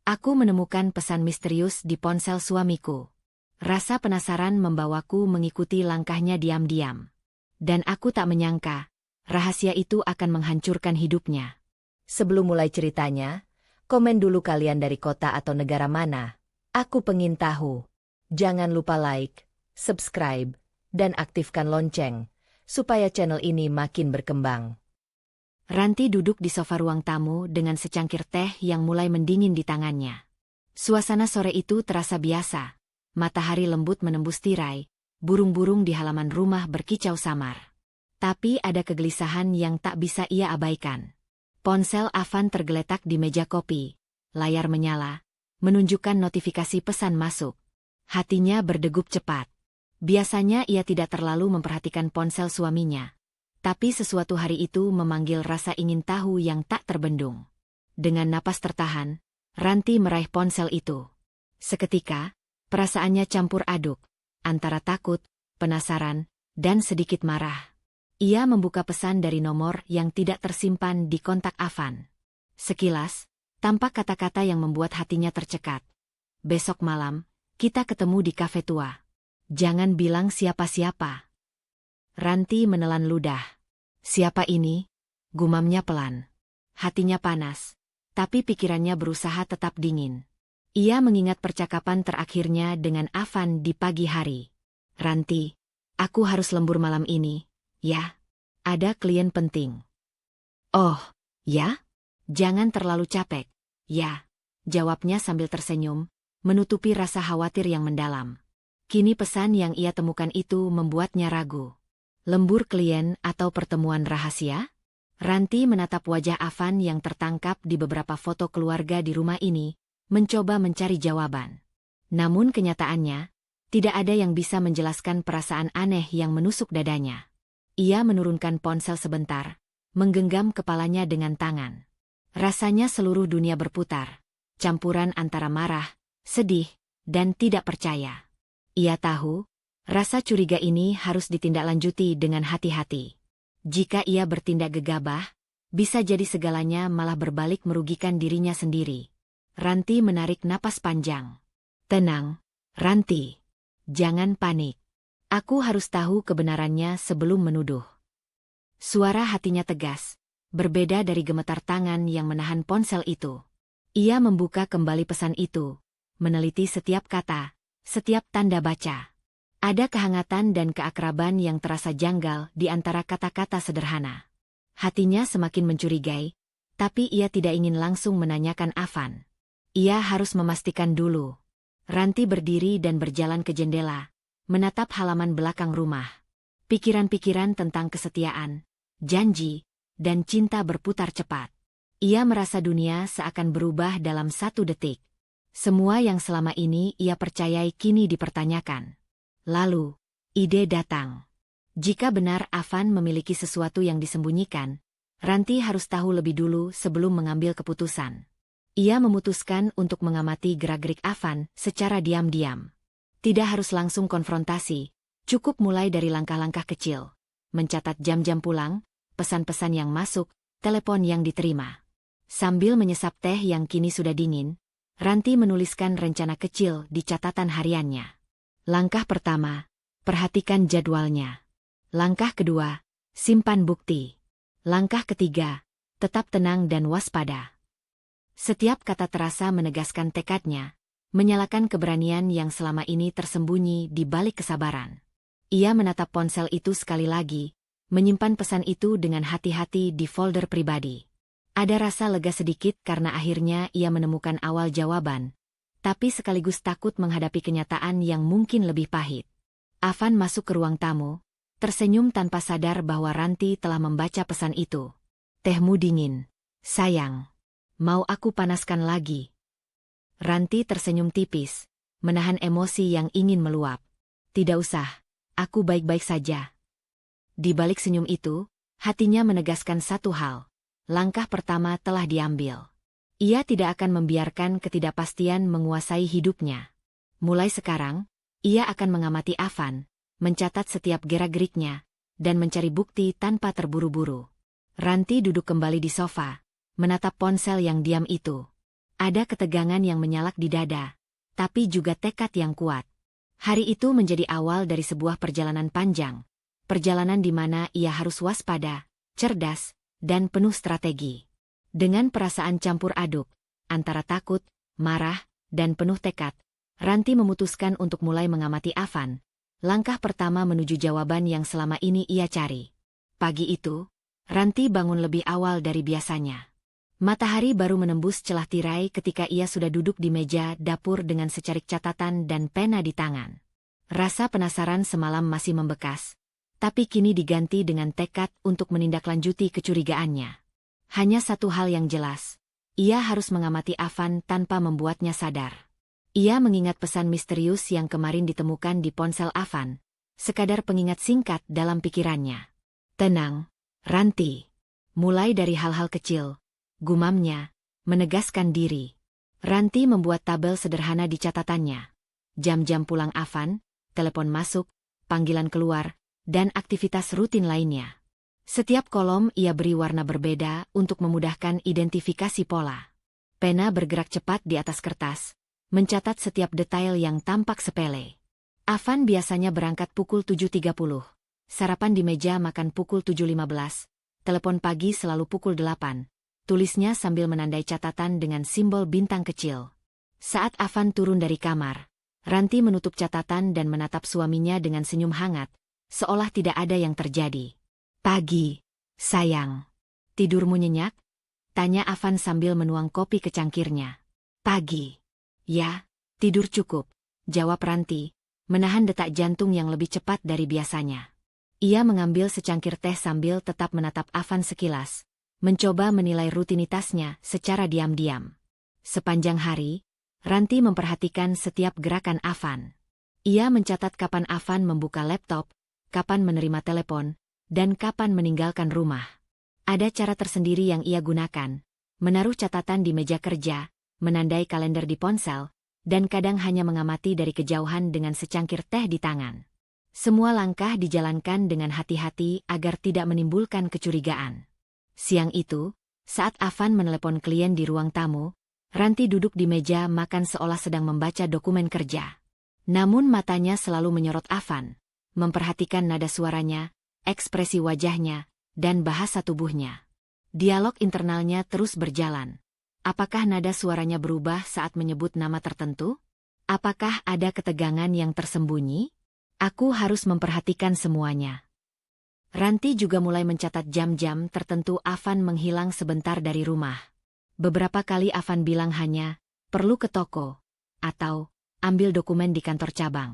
Aku menemukan pesan misterius di ponsel suamiku. Rasa penasaran membawaku mengikuti langkahnya diam-diam. Dan aku tak menyangka, rahasia itu akan menghancurkan hidupnya. Sebelum mulai ceritanya, komen dulu kalian dari kota atau negara mana. Aku pengen tahu. Jangan lupa like, subscribe, dan aktifkan lonceng, supaya channel ini makin berkembang. Ranti duduk di sofa ruang tamu dengan secangkir teh yang mulai mendingin di tangannya. Suasana sore itu terasa biasa. Matahari lembut menembus tirai, burung-burung di halaman rumah berkicau samar. Tapi ada kegelisahan yang tak bisa ia abaikan. Ponsel Avan tergeletak di meja kopi. Layar menyala, menunjukkan notifikasi pesan masuk. Hatinya berdegup cepat. Biasanya ia tidak terlalu memperhatikan ponsel suaminya. Tapi sesuatu hari itu memanggil rasa ingin tahu yang tak terbendung. Dengan napas tertahan, Ranti meraih ponsel itu. Seketika, perasaannya campur aduk, antara takut, penasaran, dan sedikit marah. Ia membuka pesan dari nomor yang tidak tersimpan di kontak Avan. Sekilas, tampak kata-kata yang membuat hatinya tercekat. Besok malam, kita ketemu di kafe tua. Jangan bilang siapa-siapa. Ranti menelan ludah. Siapa ini? Gumamnya pelan. Hatinya panas, tapi pikirannya berusaha tetap dingin. Ia mengingat percakapan terakhirnya dengan Avan di pagi hari. Ranti, aku harus lembur malam ini, ya? Ada klien penting. Oh, ya? Jangan terlalu capek, ya? Jawabnya sambil tersenyum, menutupi rasa khawatir yang mendalam. Kini pesan yang ia temukan itu membuatnya ragu. Lembur klien atau pertemuan rahasia? Ranti menatap wajah Avan yang tertangkap di beberapa foto keluarga di rumah ini, mencoba mencari jawaban. Namun kenyataannya, tidak ada yang bisa menjelaskan perasaan aneh yang menusuk dadanya. Ia menurunkan ponsel sebentar, menggenggam kepalanya dengan tangan. Rasanya seluruh dunia berputar, campuran antara marah, sedih, dan tidak percaya. Ia tahu, rasa curiga ini harus ditindaklanjuti dengan hati-hati. Jika ia bertindak gegabah, bisa jadi segalanya malah berbalik merugikan dirinya sendiri. Ranti menarik napas panjang. Tenang, Ranti. Jangan panik. Aku harus tahu kebenarannya sebelum menuduh. Suara hatinya tegas, berbeda dari gemetar tangan yang menahan ponsel itu. Ia membuka kembali pesan itu, meneliti setiap kata, setiap tanda baca. Ada kehangatan dan keakraban yang terasa janggal di antara kata-kata sederhana. Hatinya semakin mencurigai, tapi ia tidak ingin langsung menanyakan Avan. Ia harus memastikan dulu. Ranti berdiri dan berjalan ke jendela, menatap halaman belakang rumah. Pikiran-pikiran tentang kesetiaan, janji, dan cinta berputar cepat. Ia merasa dunia seakan berubah dalam 1 detik. Semua yang selama ini ia percayai kini dipertanyakan. Lalu, ide datang. Jika benar Avan memiliki sesuatu yang disembunyikan, Ranti harus tahu lebih dulu sebelum mengambil keputusan. Ia memutuskan untuk mengamati gerak-gerik Avan secara diam-diam. Tidak harus langsung konfrontasi, cukup mulai dari langkah-langkah kecil. Mencatat jam-jam pulang, pesan-pesan yang masuk, telepon yang diterima. Sambil menyesap teh yang kini sudah dingin, Ranti menuliskan rencana kecil di catatan hariannya. Langkah pertama, perhatikan jadwalnya. Langkah kedua, simpan bukti. Langkah ketiga, tetap tenang dan waspada. Setiap kata terasa menegaskan tekadnya, menyalakan keberanian yang selama ini tersembunyi di balik kesabaran. Ia menatap ponsel itu sekali lagi, menyimpan pesan itu dengan hati-hati di folder pribadi. Ada rasa lega sedikit karena akhirnya ia menemukan awal jawaban, tapi sekaligus takut menghadapi kenyataan yang mungkin lebih pahit. Avan masuk ke ruang tamu, tersenyum tanpa sadar bahwa Ranti telah membaca pesan itu. Tehmu dingin, sayang. Mau aku panaskan lagi? Ranti tersenyum tipis, menahan emosi yang ingin meluap. Tidak usah, aku baik-baik saja. Di balik senyum itu, hatinya menegaskan satu hal. Langkah pertama telah diambil. Ia tidak akan membiarkan ketidakpastian menguasai hidupnya. Mulai sekarang, ia akan mengamati Avan, mencatat setiap gerak-geriknya, dan mencari bukti tanpa terburu-buru. Ranti duduk kembali di sofa, menatap ponsel yang diam itu. Ada ketegangan yang menyalak di dada, tapi juga tekad yang kuat. Hari itu menjadi awal dari sebuah perjalanan panjang. Perjalanan di mana ia harus waspada, cerdas, dan penuh strategi. Dengan perasaan campur aduk, antara takut, marah, dan penuh tekad, Ranti memutuskan untuk mulai mengamati Avan. Langkah pertama menuju jawaban yang selama ini ia cari. Pagi itu, Ranti bangun lebih awal dari biasanya. Matahari baru menembus celah tirai ketika ia sudah duduk di meja dapur dengan secarik catatan dan pena di tangan. Rasa penasaran semalam masih membekas, tapi kini diganti dengan tekad untuk menindaklanjuti kecurigaannya. Hanya satu hal yang jelas, ia harus mengamati Avan tanpa membuatnya sadar. Ia mengingat pesan misterius yang kemarin ditemukan di ponsel Avan, sekadar pengingat singkat dalam pikirannya. Tenang, Ranti. Mulai dari hal-hal kecil, gumamnya, menegaskan diri. Ranti membuat tabel sederhana di catatannya. Jam-jam pulang Avan, telepon masuk, panggilan keluar, dan aktivitas rutin lainnya. Setiap kolom ia beri warna berbeda untuk memudahkan identifikasi pola. Pena bergerak cepat di atas kertas, mencatat setiap detail yang tampak sepele. Avan biasanya berangkat pukul 7.30, sarapan di meja makan pukul 7.15, telepon pagi selalu pukul 8. Tulisnya sambil menandai catatan dengan simbol bintang kecil. Saat Avan turun dari kamar, Ranti menutup catatan dan menatap suaminya dengan senyum hangat, seolah tidak ada yang terjadi. Pagi, sayang. Tidurmu nyenyak? Tanya Avan sambil menuang kopi ke cangkirnya. Pagi. Ya, tidur cukup, jawab Ranti, menahan detak jantung yang lebih cepat dari biasanya. Ia mengambil secangkir teh sambil tetap menatap Avan sekilas, mencoba menilai rutinitasnya secara diam-diam. Sepanjang hari, Ranti memperhatikan setiap gerakan Avan. Ia mencatat kapan Avan membuka laptop, kapan menerima telepon, dan kapan meninggalkan rumah. Ada cara tersendiri yang ia gunakan, menaruh catatan di meja kerja, menandai kalender di ponsel, dan kadang hanya mengamati dari kejauhan dengan secangkir teh di tangan. Semua langkah dijalankan dengan hati-hati agar tidak menimbulkan kecurigaan. Siang itu, saat Avan menelepon klien di ruang tamu, Ranti duduk di meja makan seolah sedang membaca dokumen kerja. Namun matanya selalu menyorot Avan, memperhatikan nada suaranya, ekspresi wajahnya, dan bahasa tubuhnya. Dialog internalnya terus berjalan. Apakah nada suaranya berubah saat menyebut nama tertentu? Apakah ada ketegangan yang tersembunyi? Aku harus memperhatikan semuanya. Ranti juga mulai mencatat jam-jam tertentu Avan menghilang sebentar dari rumah. Beberapa kali Avan bilang hanya, perlu ke toko, atau ambil dokumen di kantor cabang.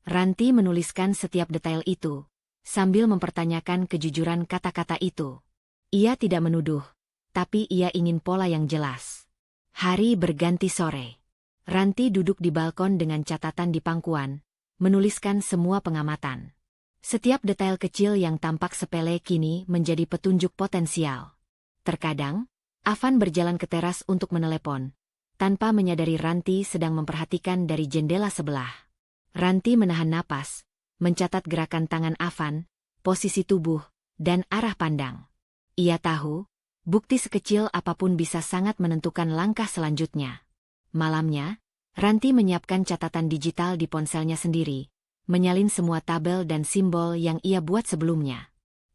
Ranti menuliskan setiap detail itu, sambil mempertanyakan kejujuran kata-kata itu. Ia tidak menuduh, tapi ia ingin pola yang jelas. Hari berganti sore. Ranti duduk di balkon dengan catatan di pangkuan, menuliskan semua pengamatan. Setiap detail kecil yang tampak sepele kini menjadi petunjuk potensial. Terkadang, Avan berjalan ke teras untuk menelepon, tanpa menyadari Ranti sedang memperhatikan dari jendela sebelah. Ranti menahan napas, mencatat gerakan tangan Avan, posisi tubuh, dan arah pandang. Ia tahu, bukti sekecil apapun bisa sangat menentukan langkah selanjutnya. Malamnya, Ranti menyiapkan catatan digital di ponselnya sendiri, menyalin semua tabel dan simbol yang ia buat sebelumnya.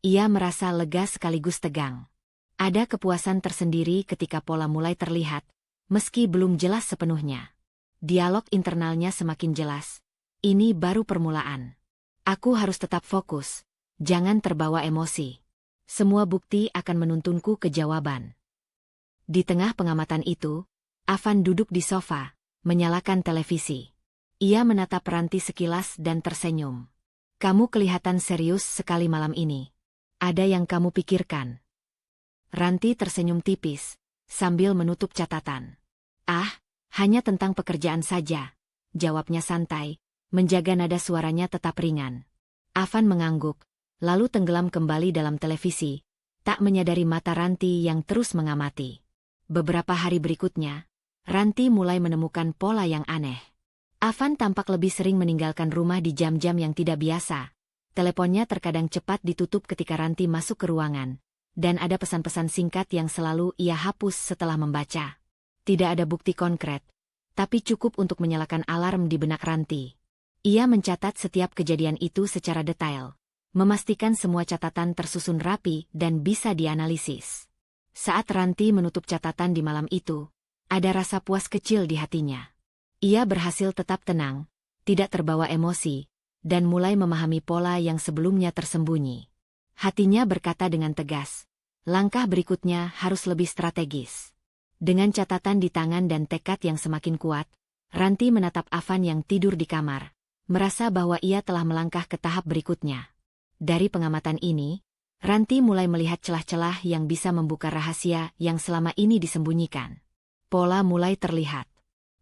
Ia merasa lega sekaligus tegang. Ada kepuasan tersendiri ketika pola mulai terlihat, meski belum jelas sepenuhnya. Dialog internalnya semakin jelas. Ini baru permulaan. Aku harus tetap fokus, jangan terbawa emosi. Semua bukti akan menuntunku ke jawaban. Di tengah pengamatan itu, Avan duduk di sofa, menyalakan televisi. Ia menatap Ranti sekilas dan tersenyum. Kamu kelihatan serius sekali malam ini. Ada yang kamu pikirkan? Ranti tersenyum tipis, sambil menutup catatan. Ah, hanya tentang pekerjaan saja, jawabnya santai, menjaga nada suaranya tetap ringan. Avan mengangguk, lalu tenggelam kembali dalam televisi, tak menyadari mata Ranti yang terus mengamati. Beberapa hari berikutnya, Ranti mulai menemukan pola yang aneh. Avan tampak lebih sering meninggalkan rumah di jam-jam yang tidak biasa. Teleponnya terkadang cepat ditutup ketika Ranti masuk ke ruangan, dan ada pesan-pesan singkat yang selalu ia hapus setelah membaca. Tidak ada bukti konkret, tapi cukup untuk menyalakan alarm di benak Ranti. Ia mencatat setiap kejadian itu secara detail, memastikan semua catatan tersusun rapi dan bisa dianalisis. Saat Ranti menutup catatan di malam itu, ada rasa puas kecil di hatinya. Ia berhasil tetap tenang, tidak terbawa emosi, dan mulai memahami pola yang sebelumnya tersembunyi. Hatinya berkata dengan tegas, langkah berikutnya harus lebih strategis. Dengan catatan di tangan dan tekad yang semakin kuat, Ranti menatap Avan yang tidur di kamar, merasa bahwa ia telah melangkah ke tahap berikutnya. Dari pengamatan ini, Ranti mulai melihat celah-celah yang bisa membuka rahasia yang selama ini disembunyikan. Pola mulai terlihat.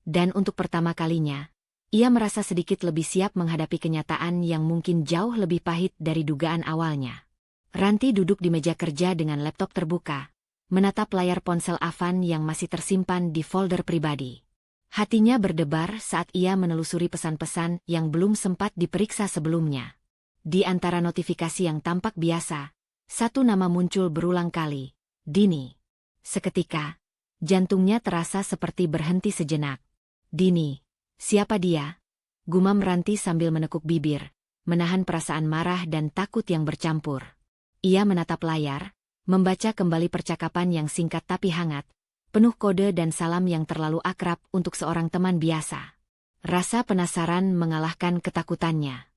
Dan untuk pertama kalinya, ia merasa sedikit lebih siap menghadapi kenyataan yang mungkin jauh lebih pahit dari dugaan awalnya. Ranti duduk di meja kerja dengan laptop terbuka, menatap layar ponsel Avan yang masih tersimpan di folder pribadi. Hatinya berdebar saat ia menelusuri pesan-pesan yang belum sempat diperiksa sebelumnya. Di antara notifikasi yang tampak biasa, satu nama muncul berulang kali, Dini. Seketika, jantungnya terasa seperti berhenti sejenak. Dini, siapa dia? Gumam Ranti sambil menekuk bibir, menahan perasaan marah dan takut yang bercampur. Ia menatap layar, membaca kembali percakapan yang singkat tapi hangat, penuh kode dan salam yang terlalu akrab untuk seorang teman biasa. Rasa penasaran mengalahkan ketakutannya.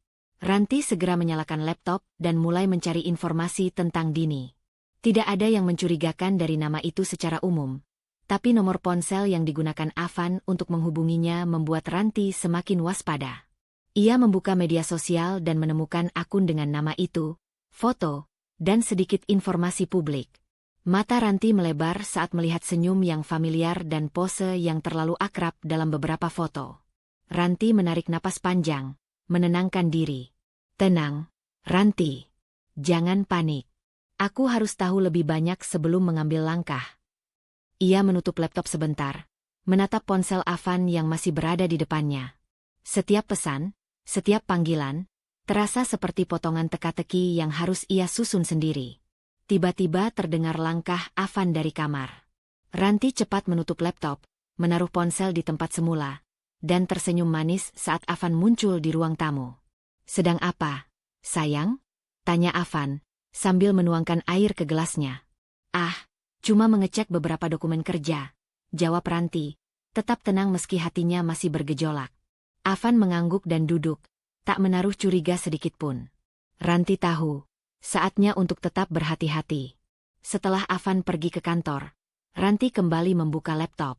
Ranti segera menyalakan laptop dan mulai mencari informasi tentang Dini. Tidak ada yang mencurigakan dari nama itu secara umum, tapi nomor ponsel yang digunakan Avan untuk menghubunginya membuat Ranti semakin waspada. Ia membuka media sosial dan menemukan akun dengan nama itu, foto, dan sedikit informasi publik. Mata Ranti melebar saat melihat senyum yang familiar dan pose yang terlalu akrab dalam beberapa foto. Ranti menarik napas panjang, menenangkan diri. Tenang, Ranti. Jangan panik. Aku harus tahu lebih banyak sebelum mengambil langkah. Ia menutup laptop sebentar, menatap ponsel Avan yang masih berada di depannya. Setiap pesan, setiap panggilan, terasa seperti potongan teka-teki yang harus ia susun sendiri. Tiba-tiba terdengar langkah Avan dari kamar. Ranti cepat menutup laptop, menaruh ponsel di tempat semula, dan tersenyum manis saat Avan muncul di ruang tamu. Sedang apa, sayang? Tanya Avan, sambil menuangkan air ke gelasnya. Ah, cuma mengecek beberapa dokumen kerja, jawab Ranti, tetap tenang meski hatinya masih bergejolak. Avan mengangguk dan duduk, tak menaruh curiga sedikitpun. Ranti tahu, saatnya untuk tetap berhati-hati. Setelah Avan pergi ke kantor, Ranti kembali membuka laptop.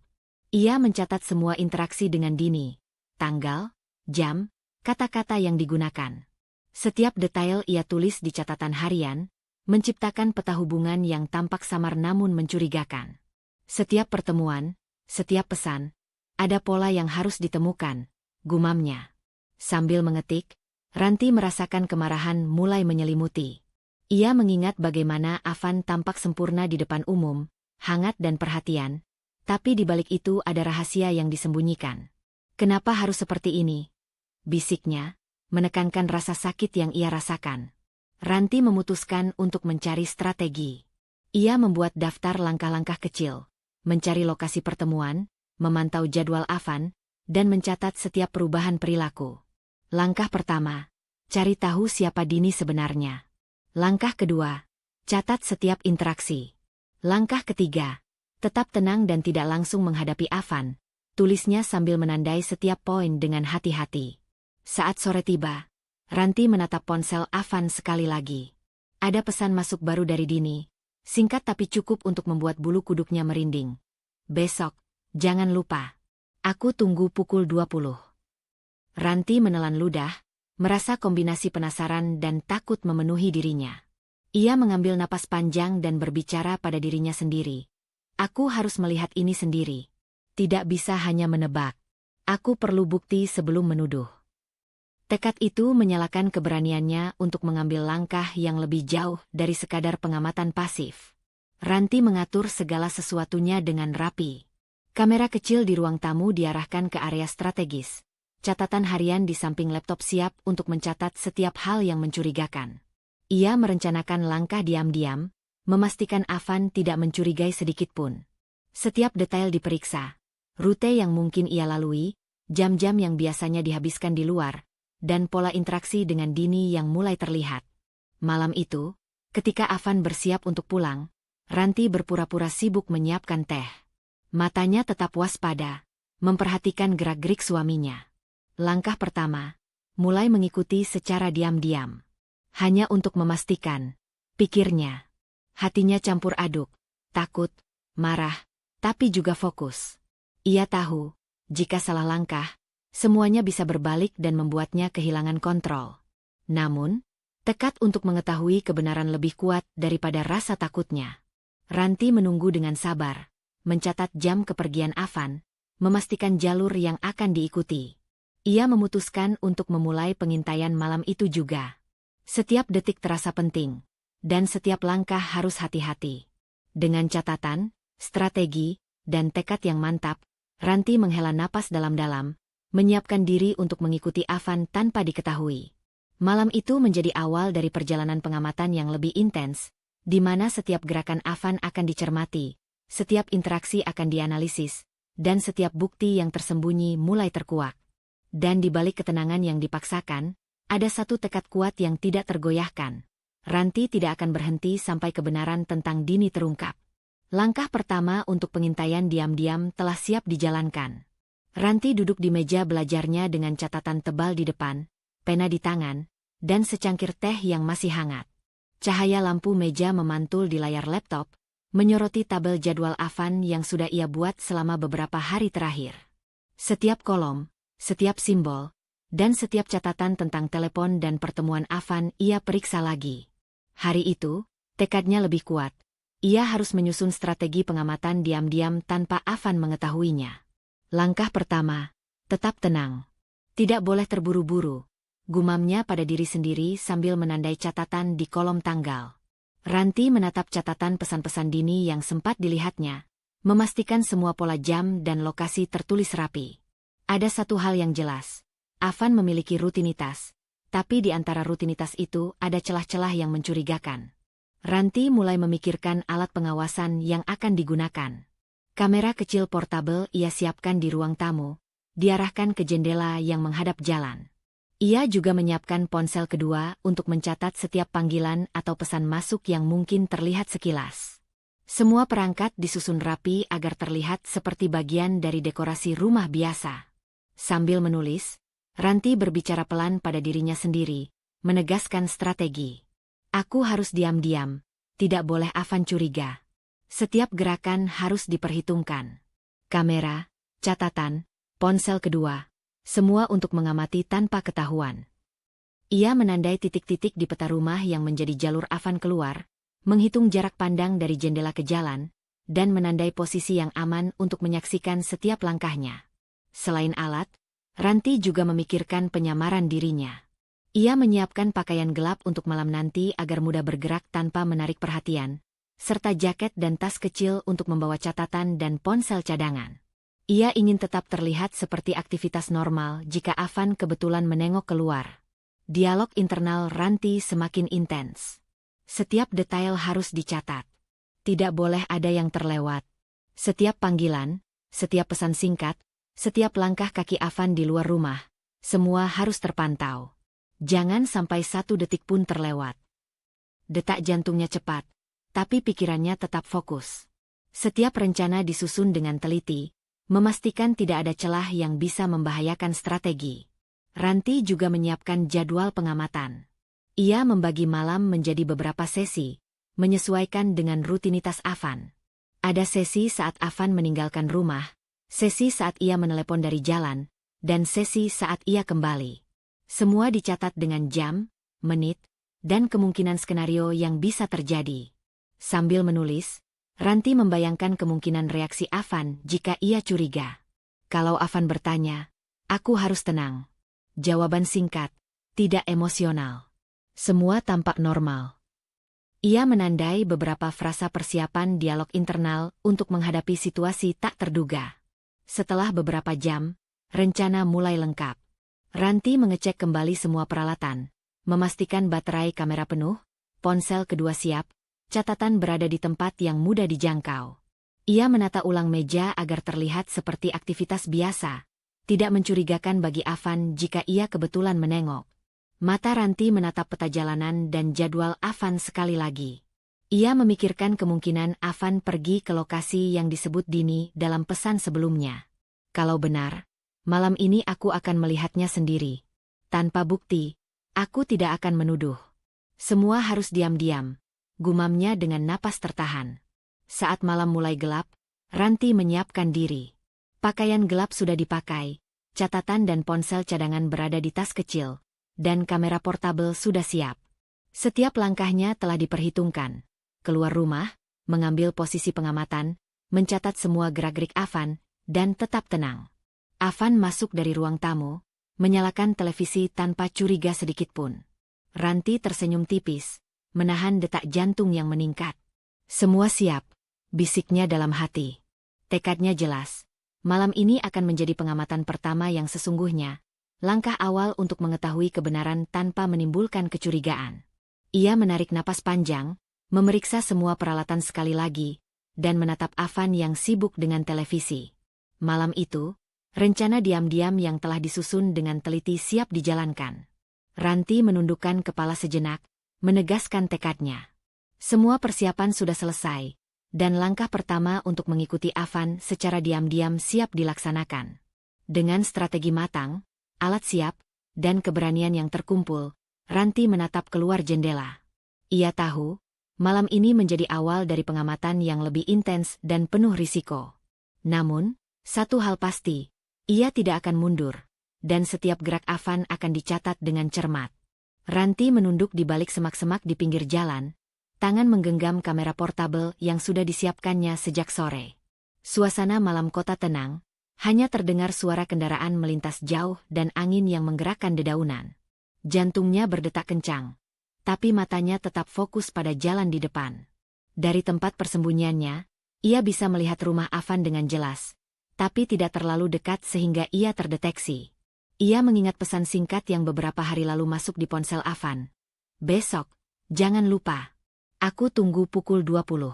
Ia mencatat semua interaksi dengan Dini, tanggal, jam, kata-kata yang digunakan. Setiap detail ia tulis di catatan harian, menciptakan peta hubungan yang tampak samar namun mencurigakan. Setiap pertemuan, setiap pesan, ada pola yang harus ditemukan, gumamnya. Sambil mengetik, Ranti merasakan kemarahan mulai menyelimuti. Ia mengingat bagaimana Avan tampak sempurna di depan umum, hangat dan perhatian, tapi di balik itu ada rahasia yang disembunyikan. Kenapa harus seperti ini? Bisiknya, menekankan rasa sakit yang ia rasakan. Ranti memutuskan untuk mencari strategi. Ia membuat daftar langkah-langkah kecil, mencari lokasi pertemuan, memantau jadwal Avan, dan mencatat setiap perubahan perilaku. Langkah pertama, cari tahu siapa Dini sebenarnya. Langkah kedua, catat setiap interaksi. Langkah ketiga, tetap tenang dan tidak langsung menghadapi Avan, tulisnya sambil menandai setiap poin dengan hati-hati. Saat sore tiba, Ranti menatap ponsel Avan sekali lagi. Ada pesan masuk baru dari Dini, singkat tapi cukup untuk membuat bulu kuduknya merinding. Besok, jangan lupa. Aku tunggu pukul 20. Ranti menelan ludah, merasa kombinasi penasaran dan takut memenuhi dirinya. Ia mengambil napas panjang dan berbicara pada dirinya sendiri. Aku harus melihat ini sendiri. Tidak bisa hanya menebak. Aku perlu bukti sebelum menuduh. Tekad itu menyalakan keberaniannya untuk mengambil langkah yang lebih jauh dari sekadar pengamatan pasif. Ranti mengatur segala sesuatunya dengan rapi. Kamera kecil di ruang tamu diarahkan ke area strategis. Catatan harian di samping laptop siap untuk mencatat setiap hal yang mencurigakan. Ia merencanakan langkah diam-diam, memastikan Avan tidak mencurigai sedikitpun. Setiap detail diperiksa. Rute yang mungkin ia lalui, jam-jam yang biasanya dihabiskan di luar, dan pola interaksi dengan Dini yang mulai terlihat. Malam itu, ketika Avan bersiap untuk pulang, Ranti berpura-pura sibuk menyiapkan teh. Matanya tetap waspada, memperhatikan gerak-gerik suaminya. Langkah pertama, mulai mengikuti secara diam-diam. Hanya untuk memastikan, pikirnya. Hatinya campur aduk, takut, marah, tapi juga fokus. Ia tahu, jika salah langkah, semuanya bisa berbalik dan membuatnya kehilangan kontrol. Namun, tekad untuk mengetahui kebenaran lebih kuat daripada rasa takutnya. Ranti menunggu dengan sabar, mencatat jam kepergian Avan, memastikan jalur yang akan diikuti. Ia memutuskan untuk memulai pengintaian malam itu juga. Setiap detik terasa penting, dan setiap langkah harus hati-hati. Dengan catatan, strategi, dan tekad yang mantap, Ranti menghela napas dalam-dalam, menyiapkan diri untuk mengikuti Avan tanpa diketahui. Malam itu menjadi awal dari perjalanan pengamatan yang lebih intens, di mana setiap gerakan Avan akan dicermati, setiap interaksi akan dianalisis, dan setiap bukti yang tersembunyi mulai terkuak. Dan di balik ketenangan yang dipaksakan, ada satu tekad kuat yang tidak tergoyahkan. Ranti tidak akan berhenti sampai kebenaran tentang Dini terungkap. Langkah pertama untuk pengintaian diam-diam telah siap dijalankan. Ranti duduk di meja belajarnya dengan catatan tebal di depan, pena di tangan, dan secangkir teh yang masih hangat. Cahaya lampu meja memantul di layar laptop, menyoroti tabel jadwal Avan yang sudah ia buat selama beberapa hari terakhir. Setiap kolom, setiap simbol, dan setiap catatan tentang telepon dan pertemuan Avan ia periksa lagi. Hari itu, tekadnya lebih kuat. Ia harus menyusun strategi pengamatan diam-diam tanpa Avan mengetahuinya. Langkah pertama, tetap tenang. Tidak boleh terburu-buru, gumamnya pada diri sendiri sambil menandai catatan di kolom tanggal. Ranti menatap catatan pesan-pesan Dini yang sempat dilihatnya, memastikan semua pola jam dan lokasi tertulis rapi. Ada satu hal yang jelas, Avan memiliki rutinitas, tapi di antara rutinitas itu ada celah-celah yang mencurigakan. Ranti mulai memikirkan alat pengawasan yang akan digunakan. Kamera kecil portabel ia siapkan di ruang tamu, diarahkan ke jendela yang menghadap jalan. Ia juga menyiapkan ponsel kedua untuk mencatat setiap panggilan atau pesan masuk yang mungkin terlihat sekilas. Semua perangkat disusun rapi agar terlihat seperti bagian dari dekorasi rumah biasa. Sambil menulis, Ranti berbicara pelan pada dirinya sendiri, menegaskan strategi. Aku harus diam-diam, tidak boleh Avan curiga. Setiap gerakan harus diperhitungkan. Kamera, catatan, ponsel kedua, semua untuk mengamati tanpa ketahuan. Ia menandai titik-titik di peta rumah yang menjadi jalur Avan keluar, menghitung jarak pandang dari jendela ke jalan, dan menandai posisi yang aman untuk menyaksikan setiap langkahnya. Selain alat, Ranti juga memikirkan penyamaran dirinya. Ia menyiapkan pakaian gelap untuk malam nanti agar mudah bergerak tanpa menarik perhatian, serta jaket dan tas kecil untuk membawa catatan dan ponsel cadangan. Ia ingin tetap terlihat seperti aktivitas normal jika Avan kebetulan menengok keluar. Dialog internal Ranti semakin intens. Setiap detail harus dicatat. Tidak boleh ada yang terlewat. Setiap panggilan, setiap pesan singkat, setiap langkah kaki Avan di luar rumah, semua harus terpantau. Jangan sampai satu detik pun terlewat. Detak jantungnya cepat, tapi pikirannya tetap fokus. Setiap rencana disusun dengan teliti, memastikan tidak ada celah yang bisa membahayakan strategi. Ranti juga menyiapkan jadwal pengamatan. Ia membagi malam menjadi beberapa sesi, menyesuaikan dengan rutinitas Avan. Ada sesi saat Avan meninggalkan rumah, sesi saat ia menelepon dari jalan, dan sesi saat ia kembali. Semua dicatat dengan jam, menit, dan kemungkinan skenario yang bisa terjadi. Sambil menulis, Ranti membayangkan kemungkinan reaksi Avan jika ia curiga. Kalau Avan bertanya, aku harus tenang. Jawaban singkat, tidak emosional. Semua tampak normal. Ia menandai beberapa frasa persiapan dialog internal untuk menghadapi situasi tak terduga. Setelah beberapa jam, rencana mulai lengkap. Ranti mengecek kembali semua peralatan, memastikan baterai kamera penuh, ponsel kedua siap, catatan berada di tempat yang mudah dijangkau. Ia menata ulang meja agar terlihat seperti aktivitas biasa, tidak mencurigakan bagi Avan jika ia kebetulan menengok. Mata Ranti menatap peta jalanan dan jadwal Avan sekali lagi. Ia memikirkan kemungkinan Avan pergi ke lokasi yang disebut Dini dalam pesan sebelumnya. Kalau benar, malam ini aku akan melihatnya sendiri. Tanpa bukti, aku tidak akan menuduh. Semua harus diam-diam, gumamnya dengan napas tertahan. Saat malam mulai gelap, Ranti menyiapkan diri. Pakaian gelap sudah dipakai, catatan dan ponsel cadangan berada di tas kecil, dan kamera portabel sudah siap. Setiap langkahnya telah diperhitungkan. Keluar rumah, mengambil posisi pengamatan, mencatat semua gerak-gerik Avan, dan tetap tenang. Avan masuk dari ruang tamu, menyalakan televisi tanpa curiga sedikitpun. Ranti tersenyum tipis, menahan detak jantung yang meningkat. Semua siap, bisiknya dalam hati. Tekadnya jelas. Malam ini akan menjadi pengamatan pertama yang sesungguhnya, langkah awal untuk mengetahui kebenaran tanpa menimbulkan kecurigaan. Ia menarik napas panjang, memeriksa semua peralatan sekali lagi, dan menatap Avan yang sibuk dengan televisi. Malam itu, rencana diam-diam yang telah disusun dengan teliti siap dijalankan. Ranti menundukkan kepala sejenak, menegaskan tekadnya. Semua persiapan sudah selesai, dan langkah pertama untuk mengikuti Avan secara diam-diam siap dilaksanakan. Dengan strategi matang, alat siap, dan keberanian yang terkumpul, Ranti menatap keluar jendela. Ia tahu, malam ini menjadi awal dari pengamatan yang lebih intens dan penuh risiko. Namun, satu hal pasti, ia tidak akan mundur, dan setiap gerak Avan akan dicatat dengan cermat. Ranti menunduk di balik semak-semak di pinggir jalan, tangan menggenggam kamera portabel yang sudah disiapkannya sejak sore. Suasana malam kota tenang, hanya terdengar suara kendaraan melintas jauh dan angin yang menggerakkan dedaunan. Jantungnya berdetak kencang, tapi matanya tetap fokus pada jalan di depan. Dari tempat persembunyiannya, ia bisa melihat rumah Avan dengan jelas, tapi tidak terlalu dekat sehingga ia terdeteksi. Ia mengingat pesan singkat yang beberapa hari lalu masuk di ponsel Avan. Besok, jangan lupa. Aku tunggu pukul 20.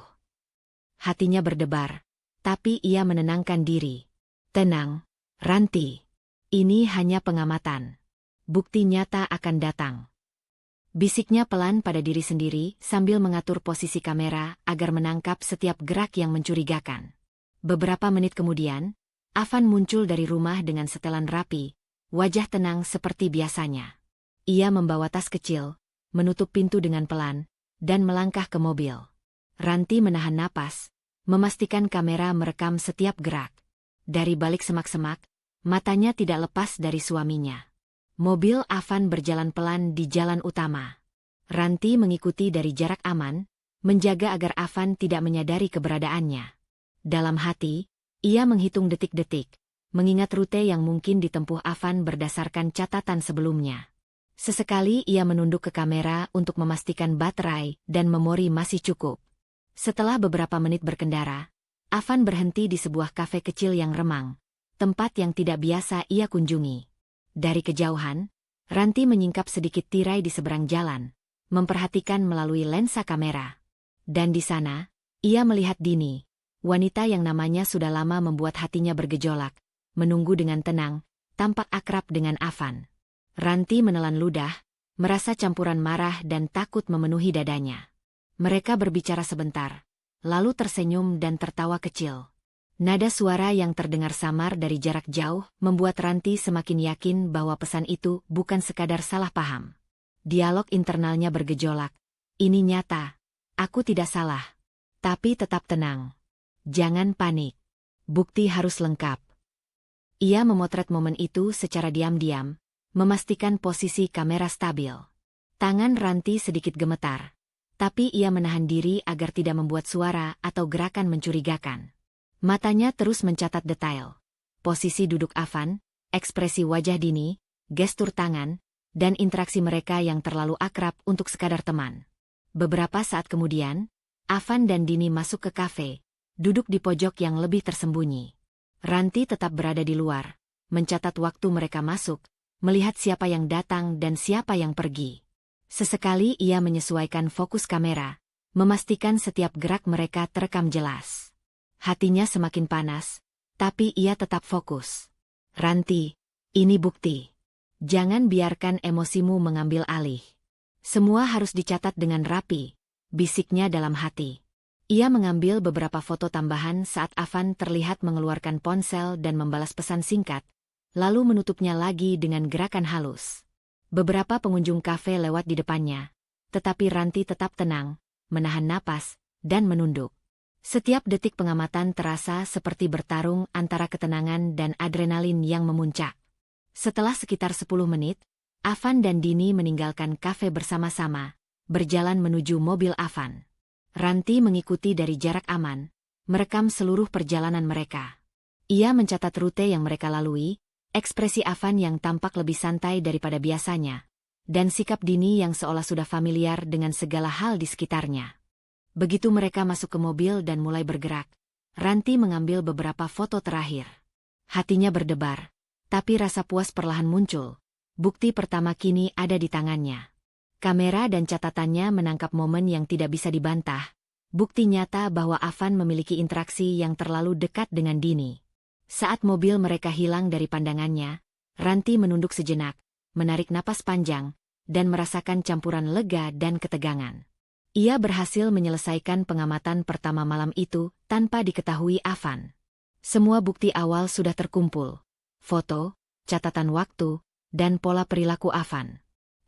Hatinya berdebar, tapi ia menenangkan diri. Tenang, Ranti. Ini hanya pengamatan. Bukti nyata akan datang. Bisiknya pelan pada diri sendiri sambil mengatur posisi kamera agar menangkap setiap gerak yang mencurigakan. Beberapa menit kemudian, Avan muncul dari rumah dengan setelan rapi, wajah tenang seperti biasanya. Ia membawa tas kecil, menutup pintu dengan pelan, dan melangkah ke mobil. Ranti menahan napas, memastikan kamera merekam setiap gerak. Dari balik semak-semak, matanya tidak lepas dari suaminya. Mobil Avan berjalan pelan di jalan utama. Ranti mengikuti dari jarak aman, menjaga agar Avan tidak menyadari keberadaannya. Dalam hati, ia menghitung detik-detik, mengingat rute yang mungkin ditempuh Avan berdasarkan catatan sebelumnya. Sesekali ia menunduk ke kamera untuk memastikan baterai dan memori masih cukup. Setelah beberapa menit berkendara, Avan berhenti di sebuah kafe kecil yang remang, tempat yang tidak biasa ia kunjungi. Dari kejauhan, Ranti menyingkap sedikit tirai di seberang jalan, memperhatikan melalui lensa kamera. Dan di sana, ia melihat Dini, wanita yang namanya sudah lama membuat hatinya bergejolak, menunggu dengan tenang, tampak akrab dengan Avan. Ranti menelan ludah, merasa campuran marah dan takut memenuhi dadanya. Mereka berbicara sebentar, lalu tersenyum dan tertawa kecil. Nada suara yang terdengar samar dari jarak jauh membuat Ranti semakin yakin bahwa pesan itu bukan sekadar salah paham. Dialog internalnya bergejolak. Ini nyata. Aku tidak salah. Tapi tetap tenang. Jangan panik. Bukti harus lengkap. Ia memotret momen itu secara diam-diam, memastikan posisi kamera stabil. Tangan Ranti sedikit gemetar, tapi ia menahan diri agar tidak membuat suara atau gerakan mencurigakan. Matanya terus mencatat detail. Posisi duduk Avan, ekspresi wajah Dini, gestur tangan, dan interaksi mereka yang terlalu akrab untuk sekadar teman. Beberapa saat kemudian, Avan dan Dini masuk ke kafe, duduk di pojok yang lebih tersembunyi. Ranti tetap berada di luar, mencatat waktu mereka masuk, melihat siapa yang datang dan siapa yang pergi. Sesekali ia menyesuaikan fokus kamera, memastikan setiap gerak mereka terekam jelas. Hatinya semakin panas, tapi ia tetap fokus. Ranti, ini bukti. Jangan biarkan emosimu mengambil alih. Semua harus dicatat dengan rapi, bisiknya dalam hati. Ia mengambil beberapa foto tambahan saat Avan terlihat mengeluarkan ponsel dan membalas pesan singkat, lalu menutupnya lagi dengan gerakan halus. Beberapa pengunjung kafe lewat di depannya, tetapi Ranti tetap tenang, menahan napas, dan menunduk. Setiap detik pengamatan terasa seperti bertarung antara ketenangan dan adrenalin yang memuncak. Setelah sekitar 10 menit, Avan dan Dini meninggalkan kafe bersama-sama, berjalan menuju mobil Avan. Ranti mengikuti dari jarak aman, merekam seluruh perjalanan mereka. Ia mencatat rute yang mereka lalui, ekspresi Avan yang tampak lebih santai daripada biasanya, dan sikap Dini yang seolah sudah familiar dengan segala hal di sekitarnya. Begitu mereka masuk ke mobil dan mulai bergerak, Ranti mengambil beberapa foto terakhir. Hatinya berdebar, tapi rasa puas perlahan muncul. Bukti pertama kini ada di tangannya. Kamera dan catatannya menangkap momen yang tidak bisa dibantah. Bukti nyata bahwa Avan memiliki interaksi yang terlalu dekat dengan Dini. Saat mobil mereka hilang dari pandangannya, Ranti menunduk sejenak, menarik napas panjang, dan merasakan campuran lega dan ketegangan. Ia berhasil menyelesaikan pengamatan pertama malam itu tanpa diketahui Avan. Semua bukti awal sudah terkumpul. Foto, catatan waktu, dan pola perilaku Avan.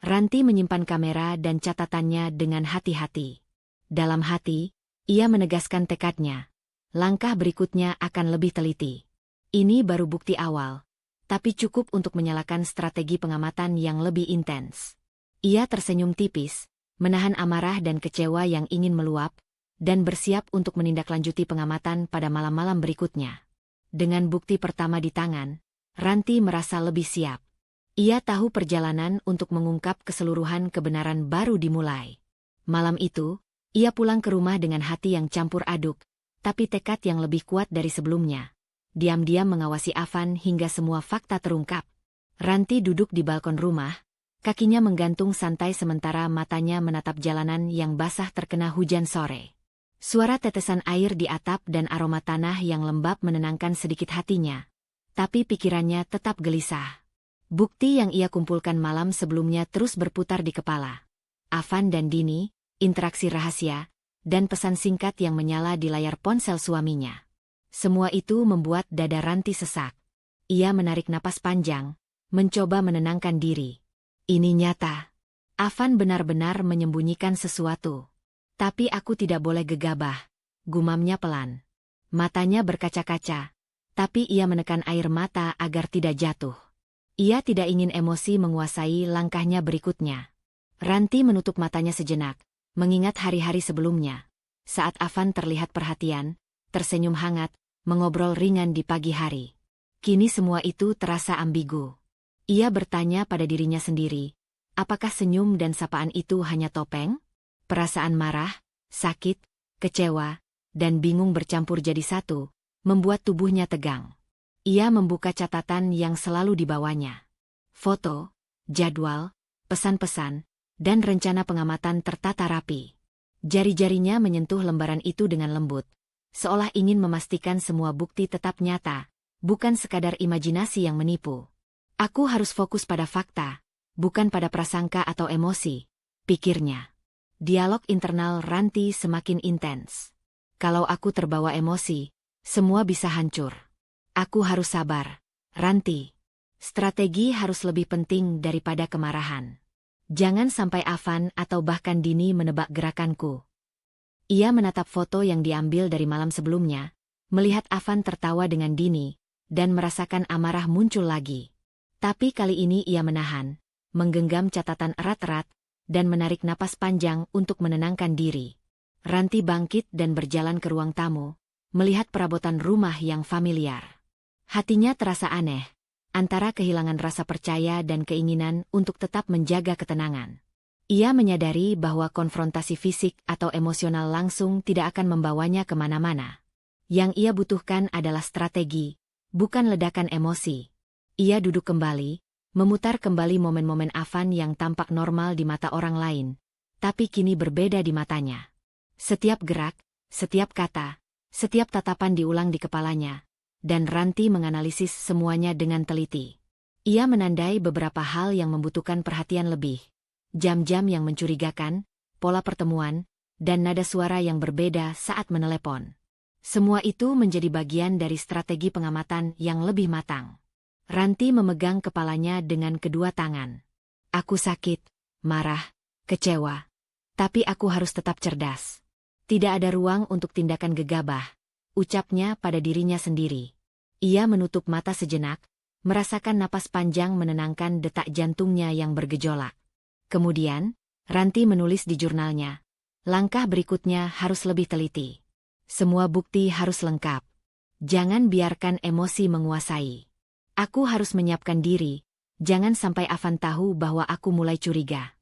Ranti menyimpan kamera dan catatannya dengan hati-hati. Dalam hati, ia menegaskan tekadnya. Langkah berikutnya akan lebih teliti. Ini baru bukti awal, tapi cukup untuk menyalakan strategi pengamatan yang lebih intens. Ia tersenyum tipis, menahan amarah dan kecewa yang ingin meluap, dan bersiap untuk menindaklanjuti pengamatan pada malam-malam berikutnya. Dengan bukti pertama di tangan, Ranti merasa lebih siap. Ia tahu perjalanan untuk mengungkap keseluruhan kebenaran baru dimulai. Malam itu, ia pulang ke rumah dengan hati yang campur aduk, tapi tekad yang lebih kuat dari sebelumnya. Diam-diam mengawasi Avan hingga semua fakta terungkap. Ranti duduk di balkon rumah, kakinya menggantung santai sementara matanya menatap jalanan yang basah terkena hujan sore. Suara tetesan air di atap dan aroma tanah yang lembab menenangkan sedikit hatinya. Tapi pikirannya tetap gelisah. Bukti yang ia kumpulkan malam sebelumnya terus berputar di kepala. Avan dan Dini, interaksi rahasia, dan pesan singkat yang menyala di layar ponsel suaminya. Semua itu membuat dada Ranti sesak. Ia menarik napas panjang, mencoba menenangkan diri. Ini nyata. Avan benar-benar menyembunyikan sesuatu. Tapi aku tidak boleh gegabah, gumamnya pelan. Matanya berkaca-kaca, tapi ia menekan air mata agar tidak jatuh. Ia tidak ingin emosi menguasai langkahnya berikutnya. Ranti menutup matanya sejenak, mengingat hari-hari sebelumnya. Saat Avan terlihat perhatian, tersenyum hangat, mengobrol ringan di pagi hari. Kini semua itu terasa ambigu. Ia bertanya pada dirinya sendiri, apakah senyum dan sapaan itu hanya topeng? Perasaan marah, sakit, kecewa, dan bingung bercampur jadi satu, membuat tubuhnya tegang. Ia membuka catatan yang selalu dibawanya. Foto, jadwal, pesan-pesan, dan rencana pengamatan tertata rapi. Jari-jarinya menyentuh lembaran itu dengan lembut, seolah ingin memastikan semua bukti tetap nyata, bukan sekadar imajinasi yang menipu. Aku harus fokus pada fakta, bukan pada prasangka atau emosi, pikirnya. Dialog internal Ranti semakin intens. Kalau aku terbawa emosi, semua bisa hancur. Aku harus sabar, Ranti. Strategi harus lebih penting daripada kemarahan. Jangan sampai Avan atau bahkan Dini menebak gerakanku. Ia menatap foto yang diambil dari malam sebelumnya, melihat Avan tertawa dengan Dini, dan merasakan amarah muncul lagi. Tapi kali ini ia menahan, menggenggam catatan erat-erat, dan menarik napas panjang untuk menenangkan diri. Ranti bangkit dan berjalan ke ruang tamu, melihat perabotan rumah yang familiar. Hatinya terasa aneh, antara kehilangan rasa percaya dan keinginan untuk tetap menjaga ketenangan. Ia menyadari bahwa konfrontasi fisik atau emosional langsung tidak akan membawanya kemana-mana. Yang ia butuhkan adalah strategi, bukan ledakan emosi. Ia duduk kembali, memutar kembali momen-momen Avan yang tampak normal di mata orang lain, tapi kini berbeda di matanya. Setiap gerak, setiap kata, Setiap tatapan diulang di kepalanya, dan Ranti menganalisis semuanya dengan teliti. Ia menandai beberapa hal yang membutuhkan perhatian lebih. Jam-jam yang mencurigakan, pola pertemuan, dan nada suara yang berbeda saat menelepon. Semua itu menjadi bagian dari strategi pengamatan yang lebih matang. Ranti memegang kepalanya dengan kedua tangan. Aku sakit, marah, kecewa. Tapi aku harus tetap cerdas. Tidak ada ruang untuk tindakan gegabah, ucapnya pada dirinya sendiri. Ia menutup mata sejenak, merasakan napas panjang menenangkan detak jantungnya yang bergejolak. Kemudian, Ranti menulis di jurnalnya. Langkah berikutnya harus lebih teliti. Semua bukti harus lengkap. Jangan biarkan emosi menguasai. Aku harus menyiapkan diri, jangan sampai Avan tahu bahwa aku mulai curiga.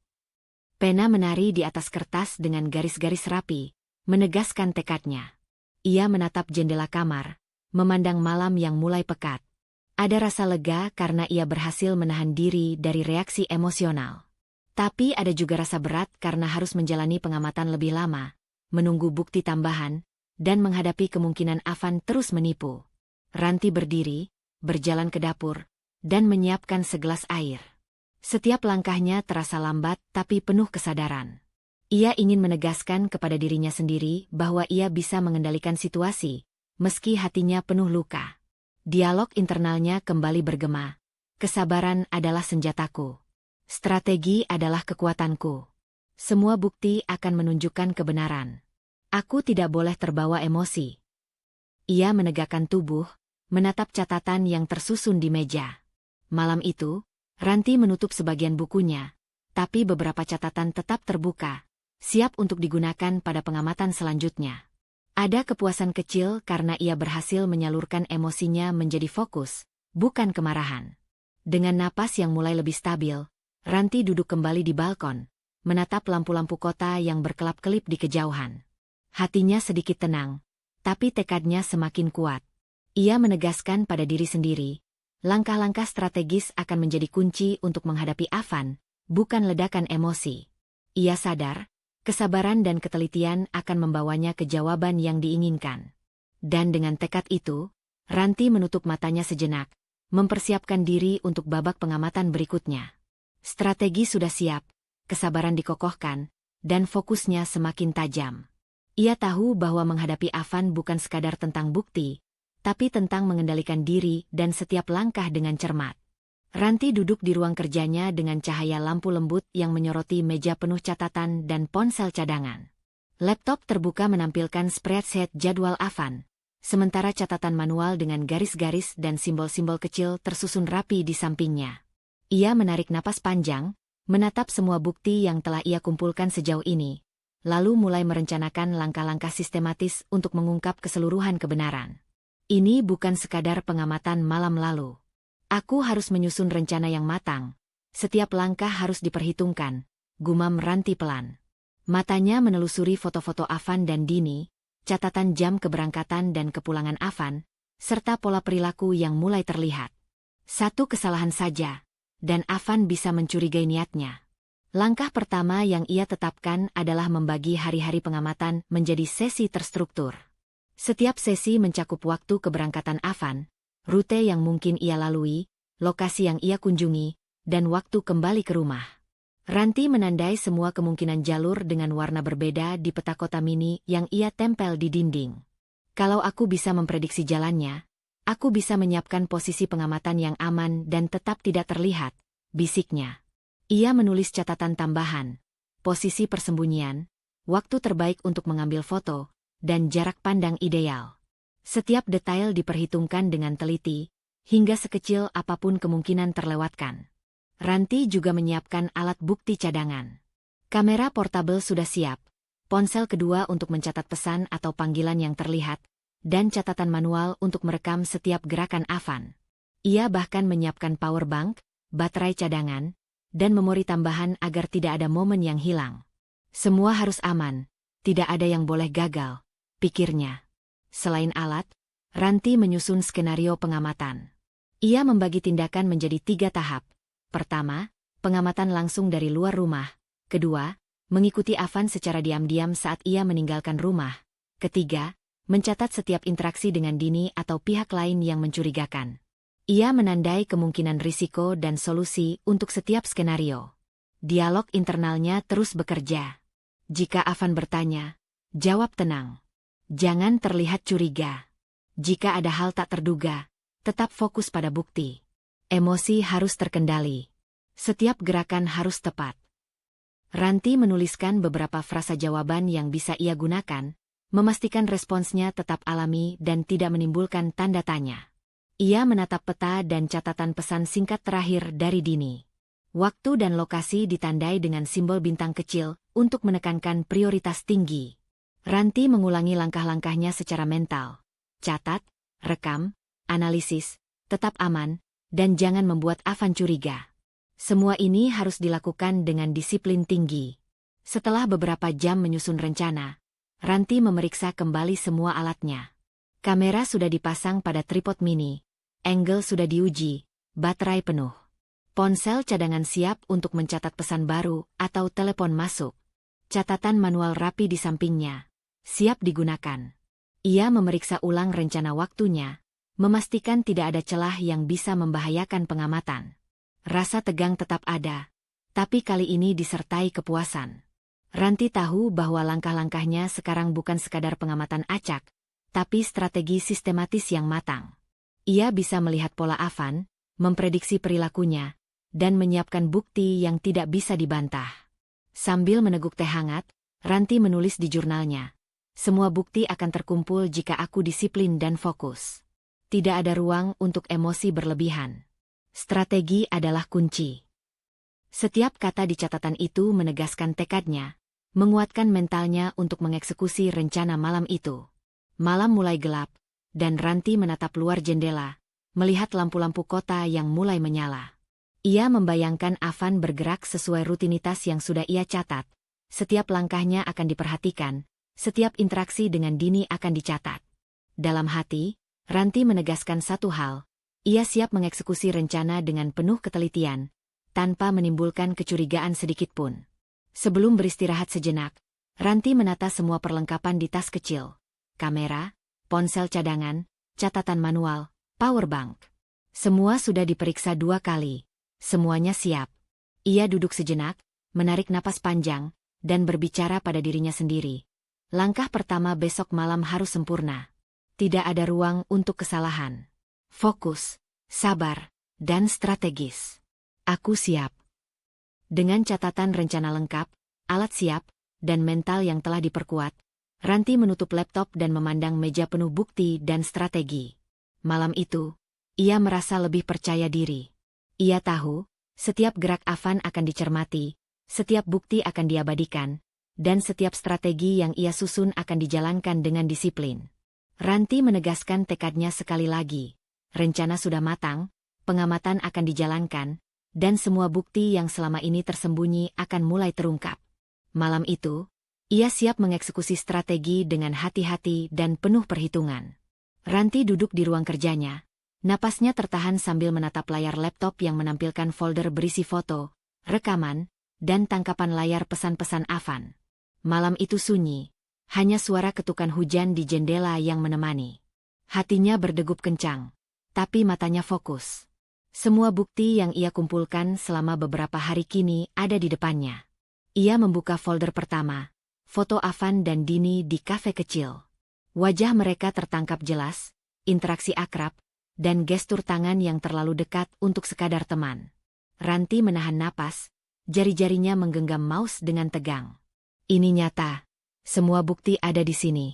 Pena menari di atas kertas dengan garis-garis rapi, menegaskan tekadnya. Ia menatap jendela kamar, memandang malam yang mulai pekat. Ada rasa lega karena ia berhasil menahan diri dari reaksi emosional. Tapi ada juga rasa berat karena harus menjalani pengamatan lebih lama, menunggu bukti tambahan, dan menghadapi kemungkinan Avan terus menipu. Ranti berdiri, berjalan ke dapur, dan menyiapkan segelas air. Setiap langkahnya terasa lambat tapi penuh kesadaran. Ia ingin menegaskan kepada dirinya sendiri bahwa ia bisa mengendalikan situasi, meski hatinya penuh luka. Dialog internalnya kembali bergema. Kesabaran adalah senjataku. Strategi adalah kekuatanku. Semua bukti akan menunjukkan kebenaran. Aku tidak boleh terbawa emosi. Ia menegakkan tubuh, menatap catatan yang tersusun di meja. Malam itu, Ranti menutup sebagian bukunya, tapi beberapa catatan tetap terbuka, siap untuk digunakan pada pengamatan selanjutnya. Ada kepuasan kecil karena ia berhasil menyalurkan emosinya menjadi fokus, bukan kemarahan. Dengan napas yang mulai lebih stabil, Ranti duduk kembali di balkon, menatap lampu-lampu kota yang berkelap-kelip di kejauhan. Hatinya sedikit tenang, tapi tekadnya semakin kuat. Ia menegaskan pada diri sendiri, langkah-langkah strategis akan menjadi kunci untuk menghadapi Avan, bukan ledakan emosi. Ia sadar, kesabaran dan ketelitian akan membawanya ke jawaban yang diinginkan. Dan dengan tekad itu, Ranti menutup matanya sejenak, mempersiapkan diri untuk babak pengamatan berikutnya. Strategi sudah siap, kesabaran dikokohkan, dan fokusnya semakin tajam. Ia tahu bahwa menghadapi Avan bukan sekadar tentang bukti, tapi tentang mengendalikan diri dan setiap langkah dengan cermat. Ranti duduk di ruang kerjanya dengan cahaya lampu lembut yang menyoroti meja penuh catatan dan ponsel cadangan. Laptop terbuka menampilkan spreadsheet jadwal Avan, sementara catatan manual dengan garis-garis dan simbol-simbol kecil tersusun rapi di sampingnya. Ia menarik napas panjang, menatap semua bukti yang telah ia kumpulkan sejauh ini, lalu mulai merencanakan langkah-langkah sistematis untuk mengungkap keseluruhan kebenaran. Ini bukan sekadar pengamatan malam lalu. Aku harus menyusun rencana yang matang. Setiap langkah harus diperhitungkan, gumam Ranti pelan. Matanya menelusuri foto-foto Avan dan Dini, catatan jam keberangkatan dan kepulangan Avan, serta pola perilaku yang mulai terlihat. Satu kesalahan saja, dan Avan bisa mencurigai niatnya. Langkah pertama yang ia tetapkan adalah membagi hari-hari pengamatan menjadi sesi terstruktur. Setiap sesi mencakup waktu keberangkatan Avan, rute yang mungkin ia lalui, lokasi yang ia kunjungi, dan waktu kembali ke rumah. Ranti menandai semua kemungkinan jalur dengan warna berbeda di peta kota mini yang ia tempel di dinding. Kalau aku bisa memprediksi jalannya, aku bisa menyiapkan posisi pengamatan yang aman dan tetap tidak terlihat, bisiknya. Ia menulis catatan tambahan, posisi persembunyian, waktu terbaik untuk mengambil foto, dan jarak pandang ideal. Setiap detail diperhitungkan dengan teliti, hingga sekecil apapun kemungkinan terlewatkan. Ranti juga menyiapkan alat bukti cadangan. Kamera portabel sudah siap, ponsel kedua untuk mencatat pesan atau panggilan yang terlihat, dan catatan manual untuk merekam setiap gerakan Avan. Ia bahkan menyiapkan power bank, baterai cadangan, dan memori tambahan agar tidak ada momen yang hilang. Semua harus aman, tidak ada yang boleh gagal, pikirnya. Selain alat, Ranti menyusun skenario pengamatan. Ia membagi tindakan menjadi 3 tahap. Pertama, pengamatan langsung dari luar rumah. Kedua, mengikuti Avan secara diam-diam saat ia meninggalkan rumah. Ketiga, mencatat setiap interaksi dengan Dini atau pihak lain yang mencurigakan. Ia menandai kemungkinan risiko dan solusi untuk setiap skenario. Dialog internalnya terus bekerja. Jika Avan bertanya, jawab tenang. Jangan terlihat curiga. Jika ada hal tak terduga, tetap fokus pada bukti. Emosi harus terkendali. Setiap gerakan harus tepat. Ranti menuliskan beberapa frasa jawaban yang bisa ia gunakan, memastikan responsnya tetap alami dan tidak menimbulkan tanda tanya. Ia menatap peta dan catatan pesan singkat terakhir dari Dini. Waktu dan lokasi ditandai dengan simbol bintang kecil untuk menekankan prioritas tinggi. Ranti mengulangi langkah-langkahnya secara mental. Catat, rekam, analisis, tetap aman, dan jangan membuat Avan curiga. Semua ini harus dilakukan dengan disiplin tinggi. Setelah beberapa jam menyusun rencana, Ranti memeriksa kembali semua alatnya. Kamera sudah dipasang pada tripod mini, angle sudah diuji, baterai penuh. Ponsel cadangan siap untuk mencatat pesan baru atau telepon masuk. Catatan manual rapi di sampingnya, siap digunakan. Ia memeriksa ulang rencana waktunya, memastikan tidak ada celah yang bisa membahayakan pengamatan. Rasa tegang tetap ada, tapi kali ini disertai kepuasan. Ranti tahu bahwa langkah-langkahnya sekarang bukan sekadar pengamatan acak, tapi strategi sistematis yang matang. Ia bisa melihat pola Avan, memprediksi perilakunya, dan menyiapkan bukti yang tidak bisa dibantah. Sambil meneguk teh hangat, Ranti menulis di jurnalnya. Semua bukti akan terkumpul jika aku disiplin dan fokus. Tidak ada ruang untuk emosi berlebihan. Strategi adalah kunci. Setiap kata di catatan itu menegaskan tekadnya, menguatkan mentalnya untuk mengeksekusi rencana malam itu. Malam mulai gelap, dan Ranti menatap luar jendela, melihat lampu-lampu kota yang mulai menyala. Ia membayangkan Avan bergerak sesuai rutinitas yang sudah ia catat. Setiap langkahnya akan diperhatikan, setiap interaksi dengan Dini akan dicatat. Dalam hati, Ranti menegaskan satu hal. Ia siap mengeksekusi rencana dengan penuh ketelitian, tanpa menimbulkan kecurigaan sedikitpun. Sebelum beristirahat sejenak, Ranti menata semua perlengkapan di tas kecil. Kamera, ponsel cadangan, catatan manual, powerbank. Semua sudah diperiksa 2 kali. Semuanya siap. Ia duduk sejenak, menarik napas panjang, dan berbicara pada dirinya sendiri. Langkah pertama besok malam harus sempurna. Tidak ada ruang untuk kesalahan. Fokus, sabar, dan strategis. Aku siap. Dengan catatan rencana lengkap, alat siap, dan mental yang telah diperkuat, Ranti menutup laptop dan memandang meja penuh bukti dan strategi. Malam itu, ia merasa lebih percaya diri. Ia tahu, setiap gerak Avan akan dicermati, setiap bukti akan diabadikan, dan setiap strategi yang ia susun akan dijalankan dengan disiplin. Ranti menegaskan tekadnya sekali lagi. Rencana sudah matang, pengamatan akan dijalankan, dan semua bukti yang selama ini tersembunyi akan mulai terungkap. Malam itu, ia siap mengeksekusi strategi dengan hati-hati dan penuh perhitungan. Ranti duduk di ruang kerjanya. Napasnya tertahan sambil menatap layar laptop yang menampilkan folder berisi foto, rekaman, dan tangkapan layar pesan-pesan Avan. Malam itu sunyi, hanya suara ketukan hujan di jendela yang menemani. Hatinya berdegup kencang. Tapi matanya fokus. Semua bukti yang ia kumpulkan selama beberapa hari kini ada di depannya. Ia membuka folder pertama, foto Avan dan Dini di kafe kecil. Wajah mereka tertangkap jelas, interaksi akrab, dan gestur tangan yang terlalu dekat untuk sekadar teman. Ranti menahan napas, jari-jarinya menggenggam mouse dengan tegang. Ini nyata. Semua bukti ada di sini.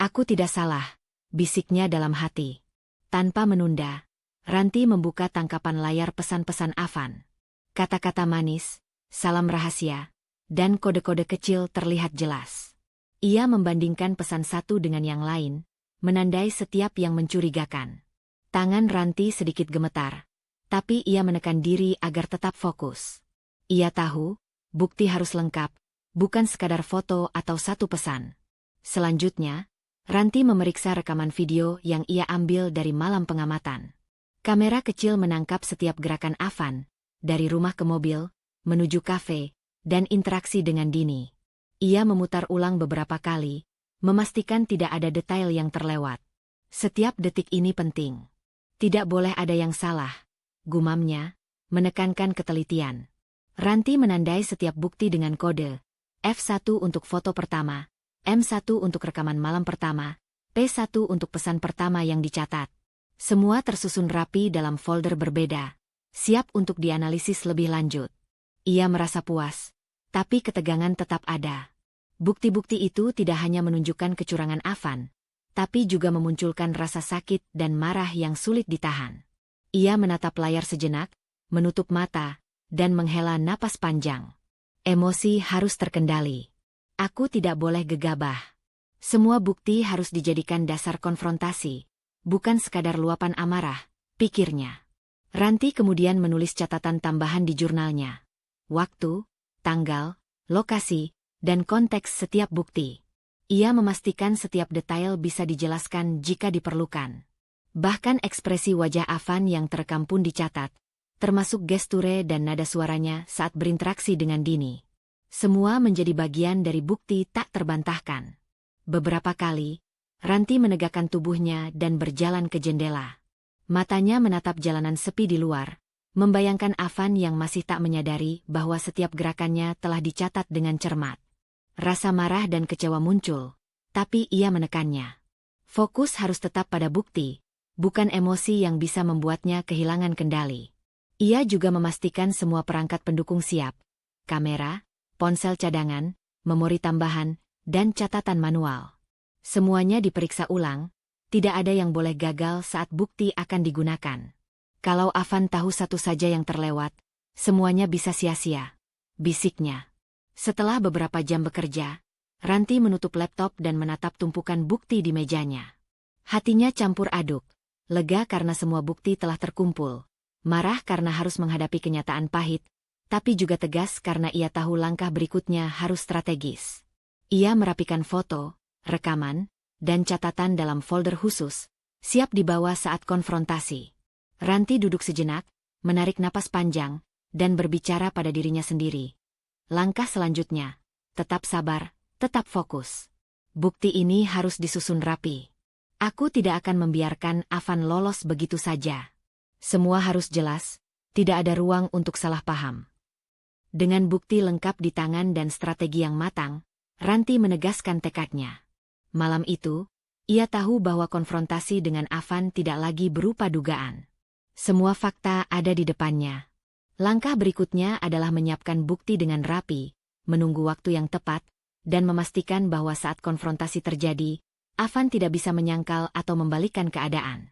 Aku tidak salah, bisiknya dalam hati. Tanpa menunda, Ranti membuka tangkapan layar pesan-pesan Avan. Kata-kata manis, salam rahasia, dan kode-kode kecil terlihat jelas. Ia membandingkan pesan satu dengan yang lain, menandai setiap yang mencurigakan. Tangan Ranti sedikit gemetar, tapi ia menekan diri agar tetap fokus. Ia tahu, bukti harus lengkap, bukan sekadar foto atau satu pesan. Selanjutnya, Ranti memeriksa rekaman video yang ia ambil dari malam pengamatan. Kamera kecil menangkap setiap gerakan Avan, dari rumah ke mobil, menuju kafe, dan interaksi dengan Dini. Ia memutar ulang beberapa kali, memastikan tidak ada detail yang terlewat. Setiap detik ini penting. Tidak boleh ada yang salah, gumamnya, menekankan ketelitian. Ranti menandai setiap bukti dengan kode. F1 untuk foto pertama, M1 untuk rekaman malam pertama, P1 untuk pesan pertama yang dicatat. Semua tersusun rapi dalam folder berbeda, siap untuk dianalisis lebih lanjut. Ia merasa puas, tapi ketegangan tetap ada. Bukti-bukti itu tidak hanya menunjukkan kecurangan Avan, tapi juga memunculkan rasa sakit dan marah yang sulit ditahan. Ia menatap layar sejenak, menutup mata, dan menghela napas panjang. Emosi harus terkendali. Aku tidak boleh gegabah. Semua bukti harus dijadikan dasar konfrontasi, bukan sekadar luapan amarah, pikirnya. Ranti kemudian menulis catatan tambahan di jurnalnya. Waktu, tanggal, lokasi, dan konteks setiap bukti. Ia memastikan setiap detail bisa dijelaskan jika diperlukan. Bahkan ekspresi wajah Avan yang terekam pun dicatat, termasuk gesture dan nada suaranya saat berinteraksi dengan Dini. Semua menjadi bagian dari bukti tak terbantahkan. Beberapa kali, Ranti menegakkan tubuhnya dan berjalan ke jendela. Matanya menatap jalanan sepi di luar, membayangkan Avan yang masih tak menyadari bahwa setiap gerakannya telah dicatat dengan cermat. Rasa marah dan kecewa muncul, tapi ia menekannya. Fokus harus tetap pada bukti, bukan emosi yang bisa membuatnya kehilangan kendali. Ia juga memastikan semua perangkat pendukung siap. Kamera, ponsel cadangan, memori tambahan, dan catatan manual. Semuanya diperiksa ulang, tidak ada yang boleh gagal saat bukti akan digunakan. Kalau Avan tahu satu saja yang terlewat, semuanya bisa sia-sia, bisiknya. Setelah beberapa jam bekerja, Ranti menutup laptop dan menatap tumpukan bukti di mejanya. Hatinya campur aduk, lega karena semua bukti telah terkumpul, marah karena harus menghadapi kenyataan pahit, tapi juga tegas karena ia tahu langkah berikutnya harus strategis. Ia merapikan foto, rekaman, dan catatan dalam folder khusus, siap dibawa saat konfrontasi. Ranti duduk sejenak, menarik napas panjang, dan berbicara pada dirinya sendiri. Langkah selanjutnya, tetap sabar, tetap fokus. Bukti ini harus disusun rapi. Aku tidak akan membiarkan Avan lolos begitu saja. Semua harus jelas, tidak ada ruang untuk salah paham. Dengan bukti lengkap di tangan dan strategi yang matang, Ranti menegaskan tekadnya. Malam itu, ia tahu bahwa konfrontasi dengan Avan tidak lagi berupa dugaan. Semua fakta ada di depannya. Langkah berikutnya adalah menyiapkan bukti dengan rapi, menunggu waktu yang tepat, dan memastikan bahwa saat konfrontasi terjadi, Avan tidak bisa menyangkal atau membalikkan keadaan.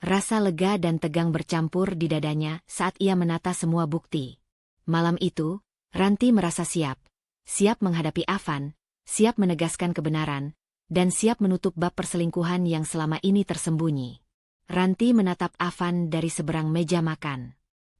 Rasa lega dan tegang bercampur di dadanya saat ia menata semua bukti. Malam itu, Ranti merasa siap. Siap menghadapi Avan, siap menegaskan kebenaran, dan siap menutup bab perselingkuhan yang selama ini tersembunyi. Ranti menatap Avan dari seberang meja makan.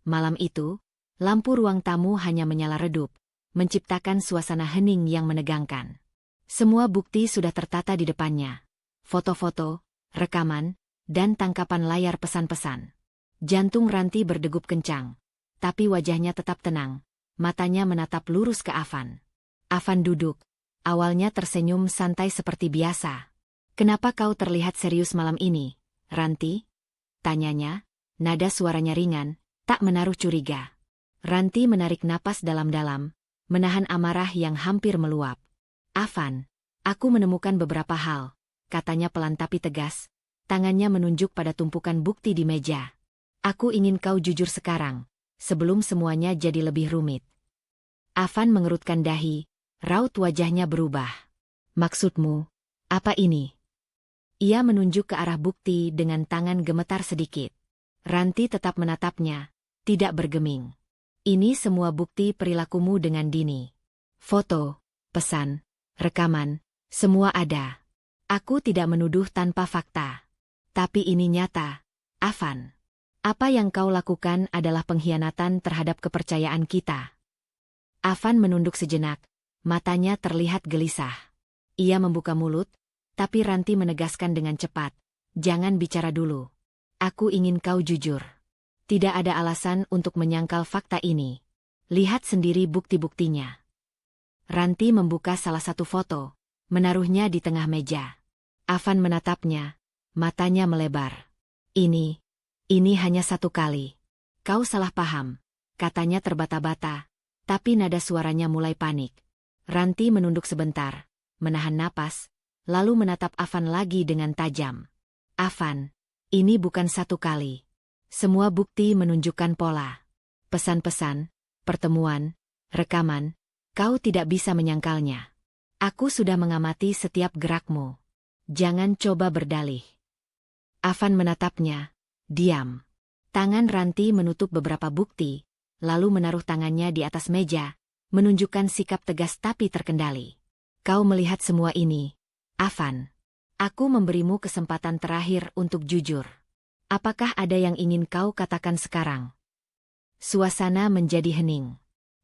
Malam itu, lampu ruang tamu hanya menyala redup, menciptakan suasana hening yang menegangkan. Semua bukti sudah tertata di depannya. Foto-foto, rekaman, dan tangkapan layar pesan-pesan. Jantung Ranti berdegup kencang, tapi wajahnya tetap tenang, matanya menatap lurus ke Avan. Avan duduk, awalnya tersenyum santai seperti biasa. "Kenapa kau terlihat serius malam ini, Ranti?" tanyanya, nada suaranya ringan, tak menaruh curiga. Ranti menarik napas dalam-dalam, menahan amarah yang hampir meluap. "Avan, aku menemukan beberapa hal," katanya pelan tapi tegas, tangannya menunjuk pada tumpukan bukti di meja. "Aku ingin kau jujur sekarang, sebelum semuanya jadi lebih rumit." Avan mengerutkan dahi, raut wajahnya berubah. "Maksudmu, apa ini?" Ia menunjuk ke arah bukti dengan tangan gemetar sedikit. Ranti tetap menatapnya, tidak bergeming. "Ini semua bukti perilakumu dengan Dini. Foto, pesan, rekaman, semua ada. Aku tidak menuduh tanpa fakta. Tapi ini nyata, Avan. Apa yang kau lakukan adalah pengkhianatan terhadap kepercayaan kita." Avan menunduk sejenak, matanya terlihat gelisah. Ia membuka mulut, tapi Ranti menegaskan dengan cepat, "Jangan bicara dulu. Aku ingin kau jujur. Tidak ada alasan untuk menyangkal fakta ini. Lihat sendiri bukti-buktinya." Ranti membuka salah satu foto, menaruhnya di tengah meja. Avan menatapnya, matanya melebar. Ini hanya satu kali. Kau salah paham, katanya terbata-bata, tapi nada suaranya mulai panik. Ranti menunduk sebentar, menahan napas, lalu menatap Avan lagi dengan tajam. Avan, ini bukan satu kali. Semua bukti menunjukkan pola. Pesan-pesan, pertemuan, rekaman, kau tidak bisa menyangkalnya. Aku sudah mengamati setiap gerakmu. Jangan coba berdalih. Avan menatapnya, diam. Tangan Ranti menutup beberapa bukti, lalu menaruh tangannya di atas meja, menunjukkan sikap tegas tapi terkendali. Kau melihat semua ini, Avan. Aku memberimu kesempatan terakhir untuk jujur. Apakah ada yang ingin kau katakan sekarang? Suasana menjadi hening.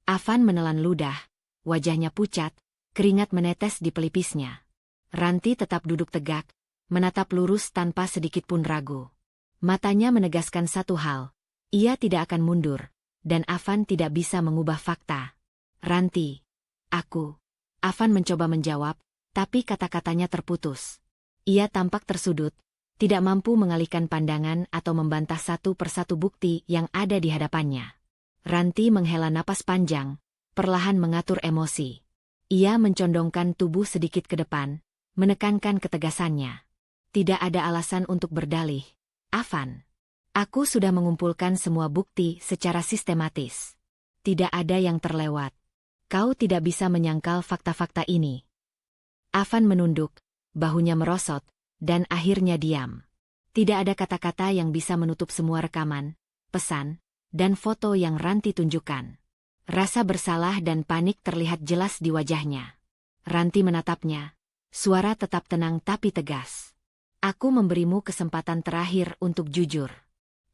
Avan menelan ludah, wajahnya pucat, keringat menetes di pelipisnya. Ranti tetap duduk tegak, menatap lurus tanpa sedikit pun ragu. Matanya menegaskan satu hal, ia tidak akan mundur, dan Avan tidak bisa mengubah fakta. Ranti, aku. Avan mencoba menjawab, tapi kata-katanya terputus. Ia tampak tersudut, tidak mampu mengalihkan pandangan atau membantah satu persatu bukti yang ada di hadapannya. Ranti menghela napas panjang, perlahan mengatur emosi. Ia mencondongkan tubuh sedikit ke depan, menekankan ketegasannya. Tidak ada alasan untuk berdalih. Avan, aku sudah mengumpulkan semua bukti secara sistematis. Tidak ada yang terlewat. Kau tidak bisa menyangkal fakta-fakta ini. Avan menunduk, bahunya merosot, dan akhirnya diam. Tidak ada kata-kata yang bisa menutup semua rekaman, pesan, dan foto yang Ranti tunjukkan. Rasa bersalah dan panik terlihat jelas di wajahnya. Ranti menatapnya, suara tetap tenang tapi tegas. Aku memberimu kesempatan terakhir untuk jujur.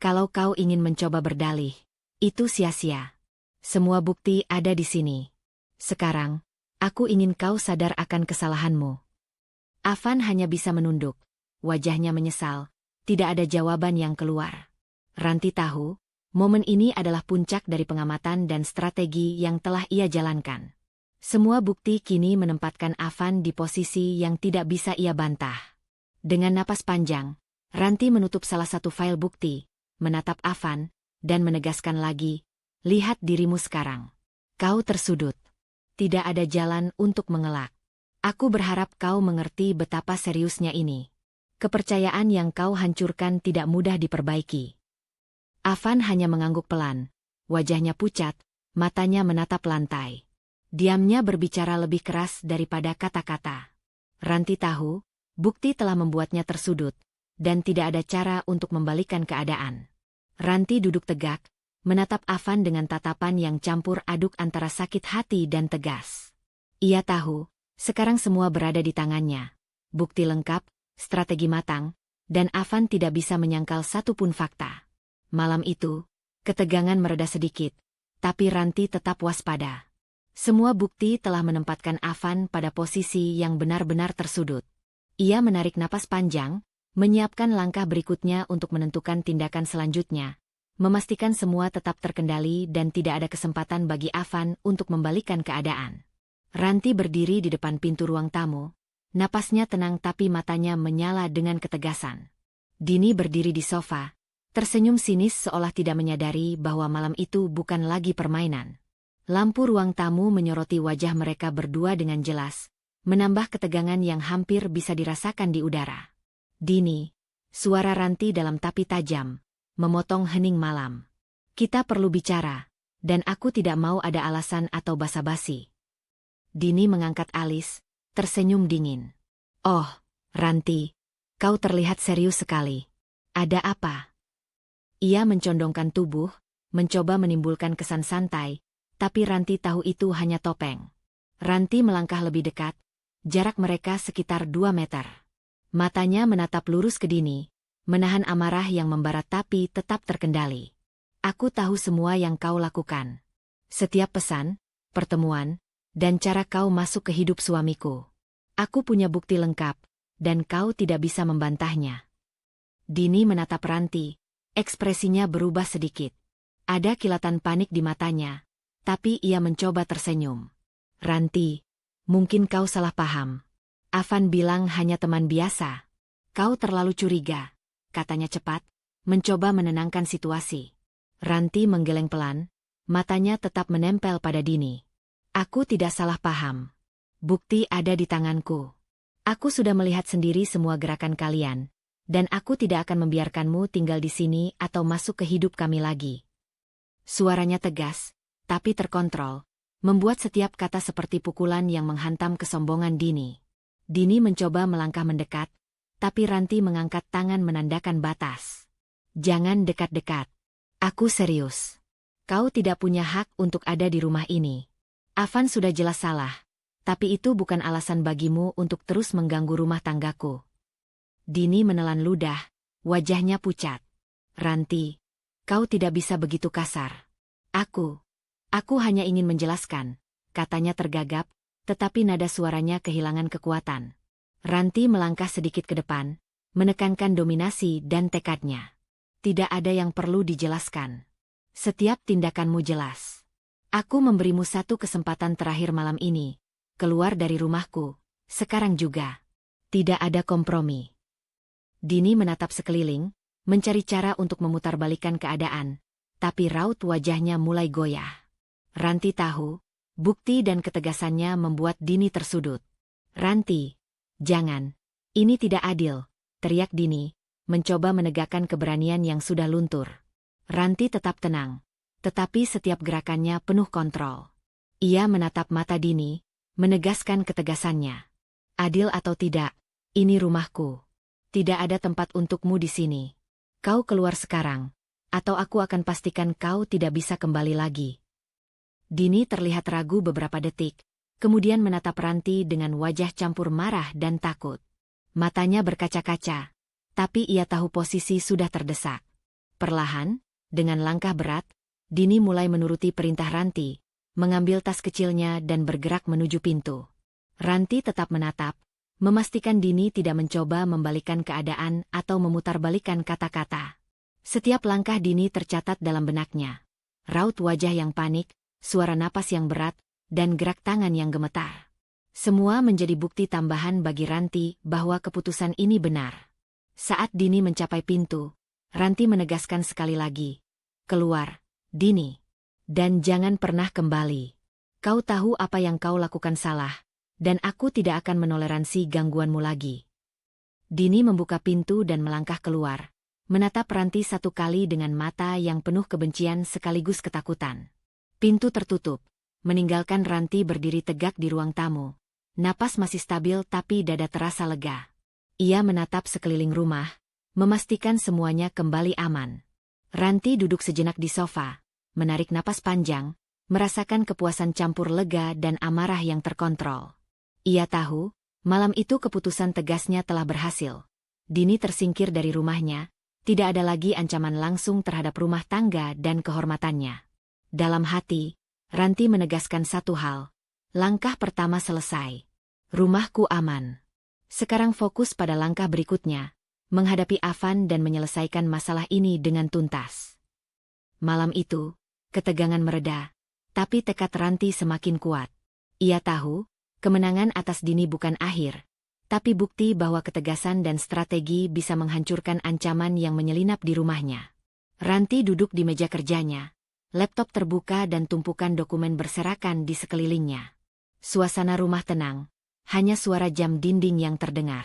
Kalau kau ingin mencoba berdalih, itu sia-sia. Semua bukti ada di sini. Sekarang, aku ingin kau sadar akan kesalahanmu. Avan hanya bisa menunduk. Wajahnya menyesal, tidak ada jawaban yang keluar. Ranti tahu, momen ini adalah puncak dari pengamatan dan strategi yang telah ia jalankan. Semua bukti kini menempatkan Avan di posisi yang tidak bisa ia bantah. Dengan napas panjang, Ranti menutup salah satu file bukti, menatap Avan, dan menegaskan lagi, lihat dirimu sekarang. Kau tersudut. Tidak ada jalan untuk mengelak. Aku berharap kau mengerti betapa seriusnya ini. Kepercayaan yang kau hancurkan tidak mudah diperbaiki. Avan hanya mengangguk pelan. Wajahnya pucat, matanya menatap lantai. Diamnya berbicara lebih keras daripada kata-kata. Ranti tahu, bukti telah membuatnya tersudut, dan tidak ada cara untuk membalikan keadaan. Ranti duduk tegak, menatap Avan dengan tatapan yang campur aduk antara sakit hati dan tegas. Ia tahu, sekarang semua berada di tangannya. Bukti lengkap, strategi matang, dan Avan tidak bisa menyangkal satupun fakta. Malam itu, ketegangan mereda sedikit, tapi Ranti tetap waspada. Semua bukti telah menempatkan Avan pada posisi yang benar-benar tersudut. Ia menarik napas panjang, menyiapkan langkah berikutnya untuk menentukan tindakan selanjutnya, memastikan semua tetap terkendali dan tidak ada kesempatan bagi Avan untuk membalikan keadaan. Ranti berdiri di depan pintu ruang tamu, napasnya tenang tapi matanya menyala dengan ketegasan. Dini berdiri di sofa, tersenyum sinis seolah tidak menyadari bahwa malam itu bukan lagi permainan. Lampu ruang tamu menyoroti wajah mereka berdua dengan jelas, menambah ketegangan yang hampir bisa dirasakan di udara. Dini, suara Ranti dalam tapi tajam, memotong hening malam. Kita perlu bicara, dan aku tidak mau ada alasan atau basa-basi. Dini mengangkat alis, tersenyum dingin. Oh, Ranti, kau terlihat serius sekali. Ada apa? Ia mencondongkan tubuh, mencoba menimbulkan kesan santai, tapi Ranti tahu itu hanya topeng. Ranti melangkah lebih dekat, jarak mereka sekitar 2 meter. Matanya menatap lurus ke Dini, menahan amarah yang membarat tapi tetap terkendali. Aku tahu semua yang kau lakukan. Setiap pesan, pertemuan, dan cara kau masuk ke hidup suamiku. Aku punya bukti lengkap, dan kau tidak bisa membantahnya. Dini menatap Ranti, ekspresinya berubah sedikit. Ada kilatan panik di matanya, tapi ia mencoba tersenyum. Ranti, mungkin kau salah paham. Avan bilang hanya teman biasa. Kau terlalu curiga, katanya cepat, mencoba menenangkan situasi. Ranti menggeleng pelan, matanya tetap menempel pada Dini. Aku tidak salah paham. Bukti ada di tanganku. Aku sudah melihat sendiri semua gerakan kalian, dan aku tidak akan membiarkanmu tinggal di sini atau masuk ke hidup kami lagi. Suaranya tegas, tapi terkontrol, membuat setiap kata seperti pukulan yang menghantam kesombongan Dini. Dini mencoba melangkah mendekat, tapi Ranti mengangkat tangan menandakan batas. Jangan dekat-dekat. Aku serius. Kau tidak punya hak untuk ada di rumah ini. Avan sudah jelas salah, tapi itu bukan alasan bagimu untuk terus mengganggu rumah tanggaku. Dini menelan ludah, wajahnya pucat. Ranti, kau tidak bisa begitu kasar. Aku hanya ingin menjelaskan, katanya tergagap, tetapi nada suaranya kehilangan kekuatan. Ranti melangkah sedikit ke depan, menekankan dominasi dan tekadnya. Tidak ada yang perlu dijelaskan. Setiap tindakanmu jelas. Aku memberimu satu kesempatan terakhir malam ini. Keluar dari rumahku, sekarang juga. Tidak ada kompromi. Dini menatap sekeliling, mencari cara untuk memutarbalikkan keadaan, tapi raut wajahnya mulai goyah. Ranti tahu, bukti dan ketegasannya membuat Dini tersudut. Ranti, jangan. Ini tidak adil, teriak Dini, mencoba menegakkan keberanian yang sudah luntur. Ranti tetap tenang, tetapi setiap gerakannya penuh kontrol. Ia menatap mata Dini, menegaskan ketegasannya. Adil atau tidak, ini rumahku. Tidak ada tempat untukmu di sini. Kau keluar sekarang, atau aku akan pastikan kau tidak bisa kembali lagi. Dini terlihat ragu beberapa detik, kemudian menatap Ranti dengan wajah campur marah dan takut. Matanya berkaca-kaca, tapi ia tahu posisi sudah terdesak. Perlahan, dengan langkah berat, Dini mulai menuruti perintah Ranti, mengambil tas kecilnya dan bergerak menuju pintu. Ranti tetap menatap, memastikan Dini tidak mencoba membalikkan keadaan atau memutarbalikkan kata-kata. Setiap langkah Dini tercatat dalam benaknya. Raut wajah yang panik, suara napas yang berat, dan gerak tangan yang gemetar. Semua menjadi bukti tambahan bagi Ranti bahwa keputusan ini benar. Saat Dini mencapai pintu, Ranti menegaskan sekali lagi. Keluar, Dini. Dan jangan pernah kembali. Kau tahu apa yang kau lakukan salah, dan aku tidak akan menoleransi gangguanmu lagi. Dini membuka pintu dan melangkah keluar, menatap Ranti satu kali dengan mata yang penuh kebencian sekaligus ketakutan. Pintu tertutup, meninggalkan Ranti berdiri tegak di ruang tamu. Napas masih stabil tapi dada terasa lega. Ia menatap sekeliling rumah, memastikan semuanya kembali aman. Ranti duduk sejenak di sofa, menarik napas panjang, merasakan kepuasan campur lega dan amarah yang terkontrol. Ia tahu, malam itu keputusan tegasnya telah berhasil. Dini tersingkir dari rumahnya, tidak ada lagi ancaman langsung terhadap rumah tangga dan kehormatannya. Dalam hati, Ranti menegaskan satu hal. Langkah pertama selesai. Rumahku aman. Sekarang fokus pada langkah berikutnya, menghadapi Avan dan menyelesaikan masalah ini dengan tuntas. Malam itu, ketegangan mereda, tapi tekad Ranti semakin kuat. Ia tahu, kemenangan atas Dini bukan akhir, tapi bukti bahwa ketegasan dan strategi bisa menghancurkan ancaman yang menyelinap di rumahnya. Ranti duduk di meja kerjanya, laptop terbuka dan tumpukan dokumen berserakan di sekelilingnya. Suasana rumah tenang, hanya suara jam dinding yang terdengar.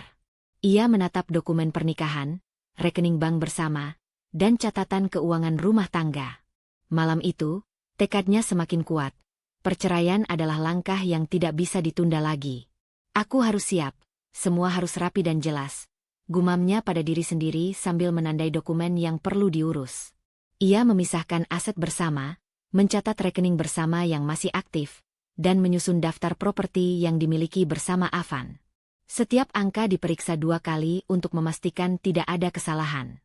Ia menatap dokumen pernikahan, rekening bank bersama, dan catatan keuangan rumah tangga. Malam itu, tekadnya semakin kuat. Perceraian adalah langkah yang tidak bisa ditunda lagi. Aku harus siap, semua harus rapi dan jelas. Gumamnya pada diri sendiri sambil menandai dokumen yang perlu diurus. Ia memisahkan aset bersama, mencatat rekening bersama yang masih aktif, dan menyusun daftar properti yang dimiliki bersama Avan. Setiap angka diperiksa 2 kali untuk memastikan tidak ada kesalahan.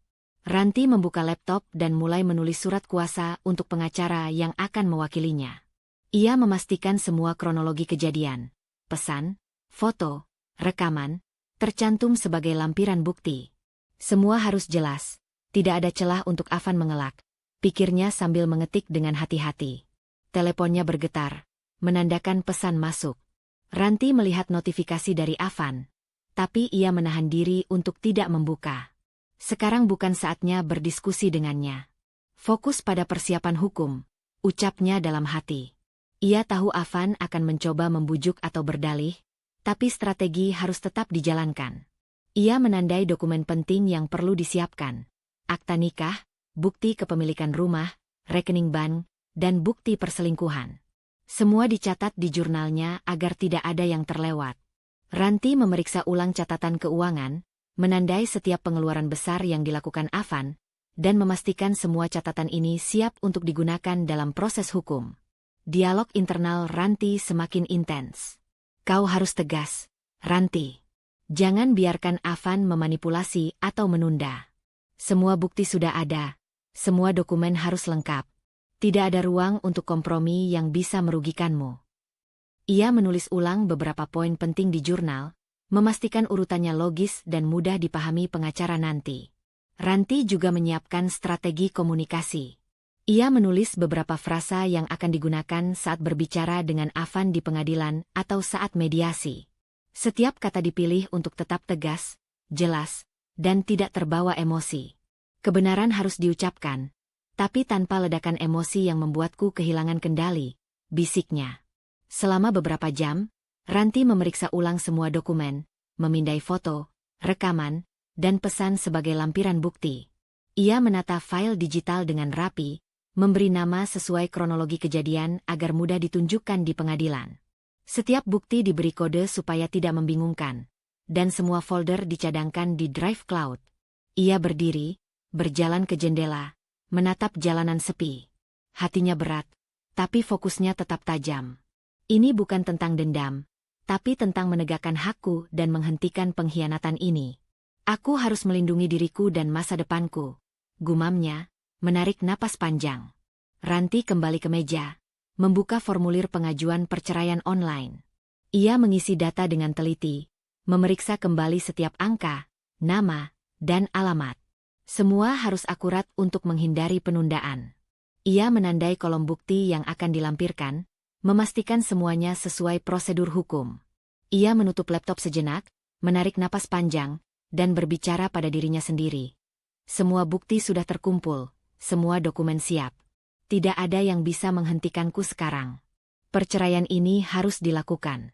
Ranti membuka laptop dan mulai menulis surat kuasa untuk pengacara yang akan mewakilinya. Ia memastikan semua kronologi kejadian, pesan, foto, rekaman, tercantum sebagai lampiran bukti. Semua harus jelas, tidak ada celah untuk Avan mengelak, pikirnya sambil mengetik dengan hati-hati. Teleponnya bergetar, menandakan pesan masuk. Ranti melihat notifikasi dari Avan, tapi ia menahan diri untuk tidak membuka. Sekarang bukan saatnya berdiskusi dengannya. Fokus pada persiapan hukum, ucapnya dalam hati. Ia tahu Afan akan mencoba membujuk atau berdalih, tapi strategi harus tetap dijalankan. Ia menandai dokumen penting yang perlu disiapkan. Akta nikah, bukti kepemilikan rumah, rekening bank, dan bukti perselingkuhan. Semua dicatat di jurnalnya agar tidak ada yang terlewat. Ranti memeriksa ulang catatan keuangan, menandai setiap pengeluaran besar yang dilakukan Afan, dan memastikan semua catatan ini siap untuk digunakan dalam proses hukum. Dialog internal Ranti semakin intens. Kau harus tegas, Ranti. Jangan biarkan Afan memanipulasi atau menunda. Semua bukti sudah ada, semua dokumen harus lengkap. Tidak ada ruang untuk kompromi yang bisa merugikanmu. Ia menulis ulang beberapa poin penting di jurnal, memastikan urutannya logis dan mudah dipahami pengacara nanti. Ranti juga menyiapkan strategi komunikasi. Ia menulis beberapa frasa yang akan digunakan saat berbicara dengan Afan di pengadilan atau saat mediasi. Setiap kata dipilih untuk tetap tegas, jelas, dan tidak terbawa emosi. Kebenaran harus diucapkan, tapi tanpa ledakan emosi yang membuatku kehilangan kendali, bisiknya. Selama beberapa jam, Ranti memeriksa ulang semua dokumen, memindai foto, rekaman, dan pesan sebagai lampiran bukti. Ia menata file digital dengan rapi, memberi nama sesuai kronologi kejadian agar mudah ditunjukkan di pengadilan. Setiap bukti diberi kode supaya tidak membingungkan, dan semua folder dicadangkan di Drive Cloud. Ia berdiri, berjalan ke jendela, menatap jalanan sepi. Hatinya berat, tapi fokusnya tetap tajam. Ini bukan tentang dendam, tapi tentang menegakkan hakku dan menghentikan pengkhianatan ini. Aku harus melindungi diriku dan masa depanku, gumamnya, menarik napas panjang. Ranti kembali ke meja, membuka formulir pengajuan perceraian online. Ia mengisi data dengan teliti, memeriksa kembali setiap angka, nama, dan alamat. Semua harus akurat untuk menghindari penundaan. Ia menandai kolom bukti yang akan dilampirkan, memastikan semuanya sesuai prosedur hukum. Ia menutup laptop sejenak, menarik napas panjang, dan berbicara pada dirinya sendiri. Semua bukti sudah terkumpul. Semua dokumen siap. Tidak ada yang bisa menghentikanku sekarang. Perceraian ini harus dilakukan.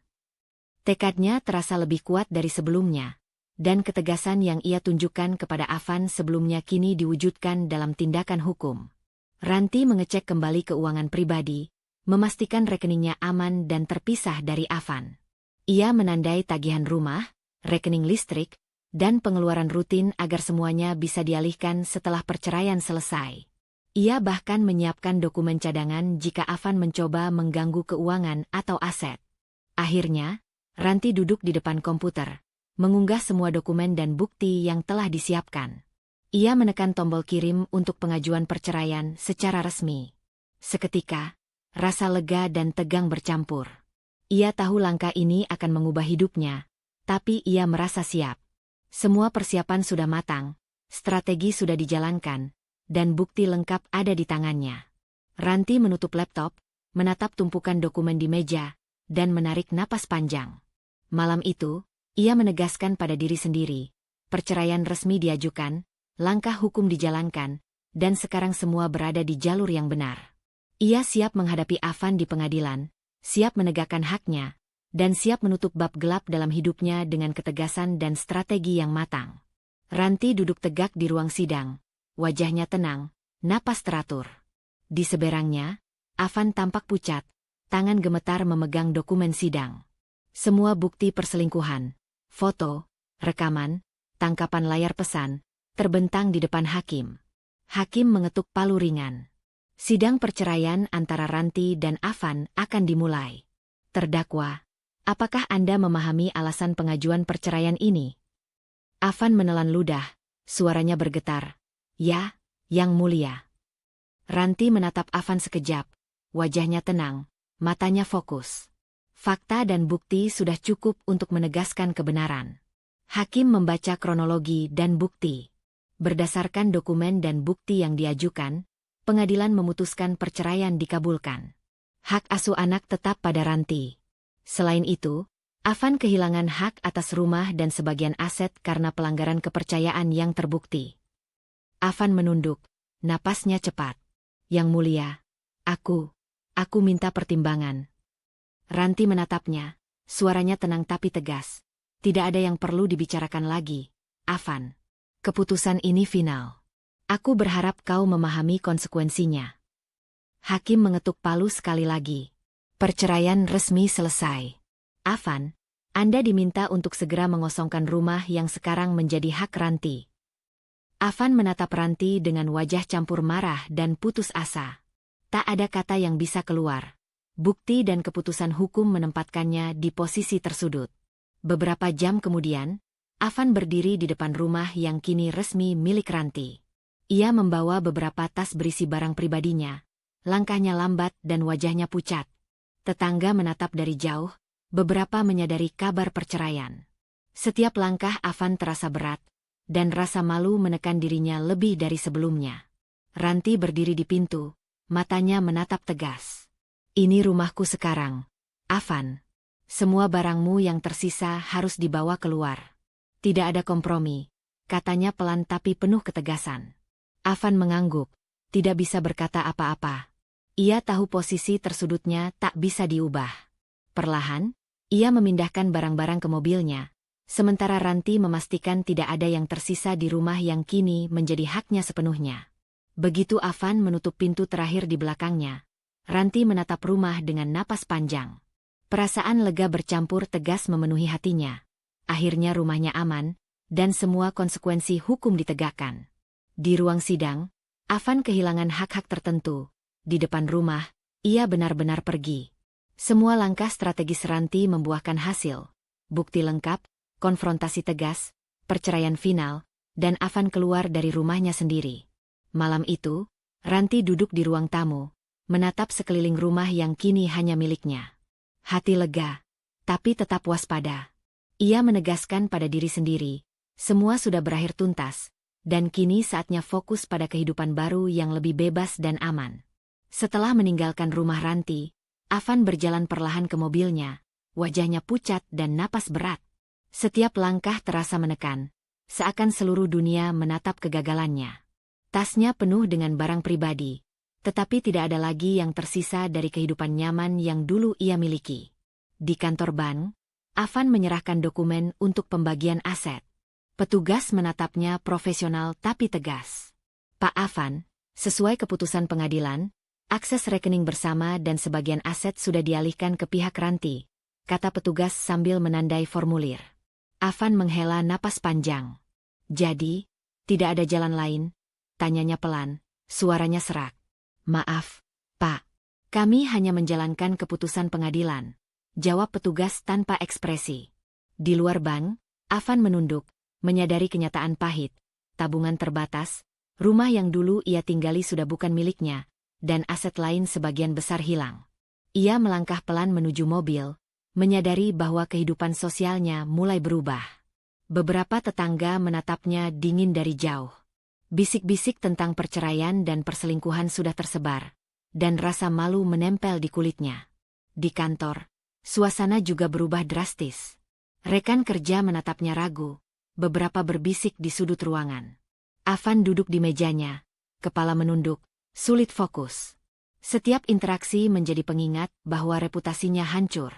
Tekadnya terasa lebih kuat dari sebelumnya, dan ketegasan yang ia tunjukkan kepada Afan sebelumnya kini diwujudkan dalam tindakan hukum. Ranti mengecek kembali keuangan pribadi, memastikan rekeningnya aman dan terpisah dari Afan. Ia menandai tagihan rumah, rekening listrik, dan pengeluaran rutin agar semuanya bisa dialihkan setelah perceraian selesai. Ia bahkan menyiapkan dokumen cadangan jika Afan mencoba mengganggu keuangan atau aset. Akhirnya, Ranti duduk di depan komputer, mengunggah semua dokumen dan bukti yang telah disiapkan. Ia menekan tombol kirim untuk pengajuan perceraian secara resmi. Seketika, rasa lega dan tegang bercampur. Ia tahu langkah ini akan mengubah hidupnya, tapi ia merasa siap. Semua persiapan sudah matang, strategi sudah dijalankan, dan bukti lengkap ada di tangannya. Ranti menutup laptop, menatap tumpukan dokumen di meja, dan menarik napas panjang. Malam itu, ia menegaskan pada diri sendiri, perceraian resmi diajukan, langkah hukum dijalankan, dan sekarang semua berada di jalur yang benar. Ia siap menghadapi Afan di pengadilan, siap menegakkan haknya, dan siap menutup bab gelap dalam hidupnya dengan ketegasan dan strategi yang matang. Ranti duduk tegak di ruang sidang, wajahnya tenang, napas teratur. Di seberangnya, Afan tampak pucat, tangan gemetar memegang dokumen sidang. Semua bukti perselingkuhan, foto, rekaman, tangkapan layar pesan, terbentang di depan hakim. Hakim mengetuk palu ringan. Sidang perceraian antara Ranti dan Afan akan dimulai. Terdakwa, apakah Anda memahami alasan pengajuan perceraian ini? Afan menelan ludah, suaranya bergetar. Ya, Yang Mulia. Ranti menatap Afan sekejap, wajahnya tenang, matanya fokus. Fakta dan bukti sudah cukup untuk menegaskan kebenaran. Hakim membaca kronologi dan bukti. Berdasarkan dokumen dan bukti yang diajukan, pengadilan memutuskan perceraian dikabulkan. Hak asuh anak tetap pada Ranti. Selain itu, Afan kehilangan hak atas rumah dan sebagian aset karena pelanggaran kepercayaan yang terbukti. Afan menunduk, napasnya cepat. Yang mulia, aku minta pertimbangan. Ranti menatapnya, suaranya tenang tapi tegas. Tidak ada yang perlu dibicarakan lagi, Afan. Keputusan ini final. Aku berharap kau memahami konsekuensinya. Hakim mengetuk palu sekali lagi. Perceraian resmi selesai. Afan, Anda diminta untuk segera mengosongkan rumah yang sekarang menjadi hak Ranti. Afan menatap Ranti dengan wajah campur marah dan putus asa. Tak ada kata yang bisa keluar. Bukti dan keputusan hukum menempatkannya di posisi tersudut. Beberapa jam kemudian, Afan berdiri di depan rumah yang kini resmi milik Ranti. Ia membawa beberapa tas berisi barang pribadinya. Langkahnya lambat dan wajahnya pucat. Tetangga menatap dari jauh, beberapa menyadari kabar perceraian. Setiap langkah Afan terasa berat, dan rasa malu menekan dirinya lebih dari sebelumnya. Ranti berdiri di pintu, matanya menatap tegas. Ini rumahku sekarang, Afan. Semua barangmu yang tersisa harus dibawa keluar. Tidak ada kompromi, katanya pelan tapi penuh ketegasan. Afan mengangguk, tidak bisa berkata apa-apa. Ia tahu posisi tersudutnya tak bisa diubah. Perlahan, ia memindahkan barang-barang ke mobilnya, sementara Ranti memastikan tidak ada yang tersisa di rumah yang kini menjadi haknya sepenuhnya. Begitu Afan menutup pintu terakhir di belakangnya, Ranti menatap rumah dengan napas panjang. Perasaan lega bercampur tegas memenuhi hatinya. Akhirnya rumahnya aman, dan semua konsekuensi hukum ditegakkan. Di ruang sidang, Afan kehilangan hak-hak tertentu. Di depan rumah, ia benar-benar pergi. Semua langkah strategis Ranti membuahkan hasil. Bukti lengkap, konfrontasi tegas, perceraian final, dan Afan keluar dari rumahnya sendiri. Malam itu, Ranti duduk di ruang tamu, menatap sekeliling rumah yang kini hanya miliknya. Hati lega, tapi tetap waspada. Ia menegaskan pada diri sendiri, semua sudah berakhir tuntas, dan kini saatnya fokus pada kehidupan baru yang lebih bebas dan aman. Setelah meninggalkan rumah Ranti, Afan berjalan perlahan ke mobilnya, wajahnya pucat dan napas berat. Setiap langkah terasa menekan, seakan seluruh dunia menatap kegagalannya. Tasnya penuh dengan barang pribadi, tetapi tidak ada lagi yang tersisa dari kehidupan nyaman yang dulu ia miliki. Di kantor bank, Afan menyerahkan dokumen untuk pembagian aset. Petugas menatapnya profesional tapi tegas. Pak Afan, sesuai keputusan pengadilan, akses rekening bersama dan sebagian aset sudah dialihkan ke pihak Ranti, kata petugas sambil menandai formulir. Afan menghela napas panjang. Jadi, tidak ada jalan lain? Tanyanya pelan, suaranya serak. Maaf, Pak. Kami hanya menjalankan keputusan pengadilan, jawab petugas tanpa ekspresi. Di luar bank, Afan menunduk, menyadari kenyataan pahit. Tabungan terbatas, rumah yang dulu ia tinggali sudah bukan miliknya, dan aset lain sebagian besar hilang. Ia melangkah pelan menuju mobil, menyadari bahwa kehidupan sosialnya mulai berubah. Beberapa tetangga menatapnya dingin dari jauh. Bisik-bisik tentang perceraian dan perselingkuhan sudah tersebar, dan rasa malu menempel di kulitnya. Di kantor, suasana juga berubah drastis. Rekan kerja menatapnya ragu, beberapa berbisik di sudut ruangan. Afan duduk di mejanya, kepala menunduk, sulit fokus. Setiap interaksi menjadi pengingat bahwa reputasinya hancur.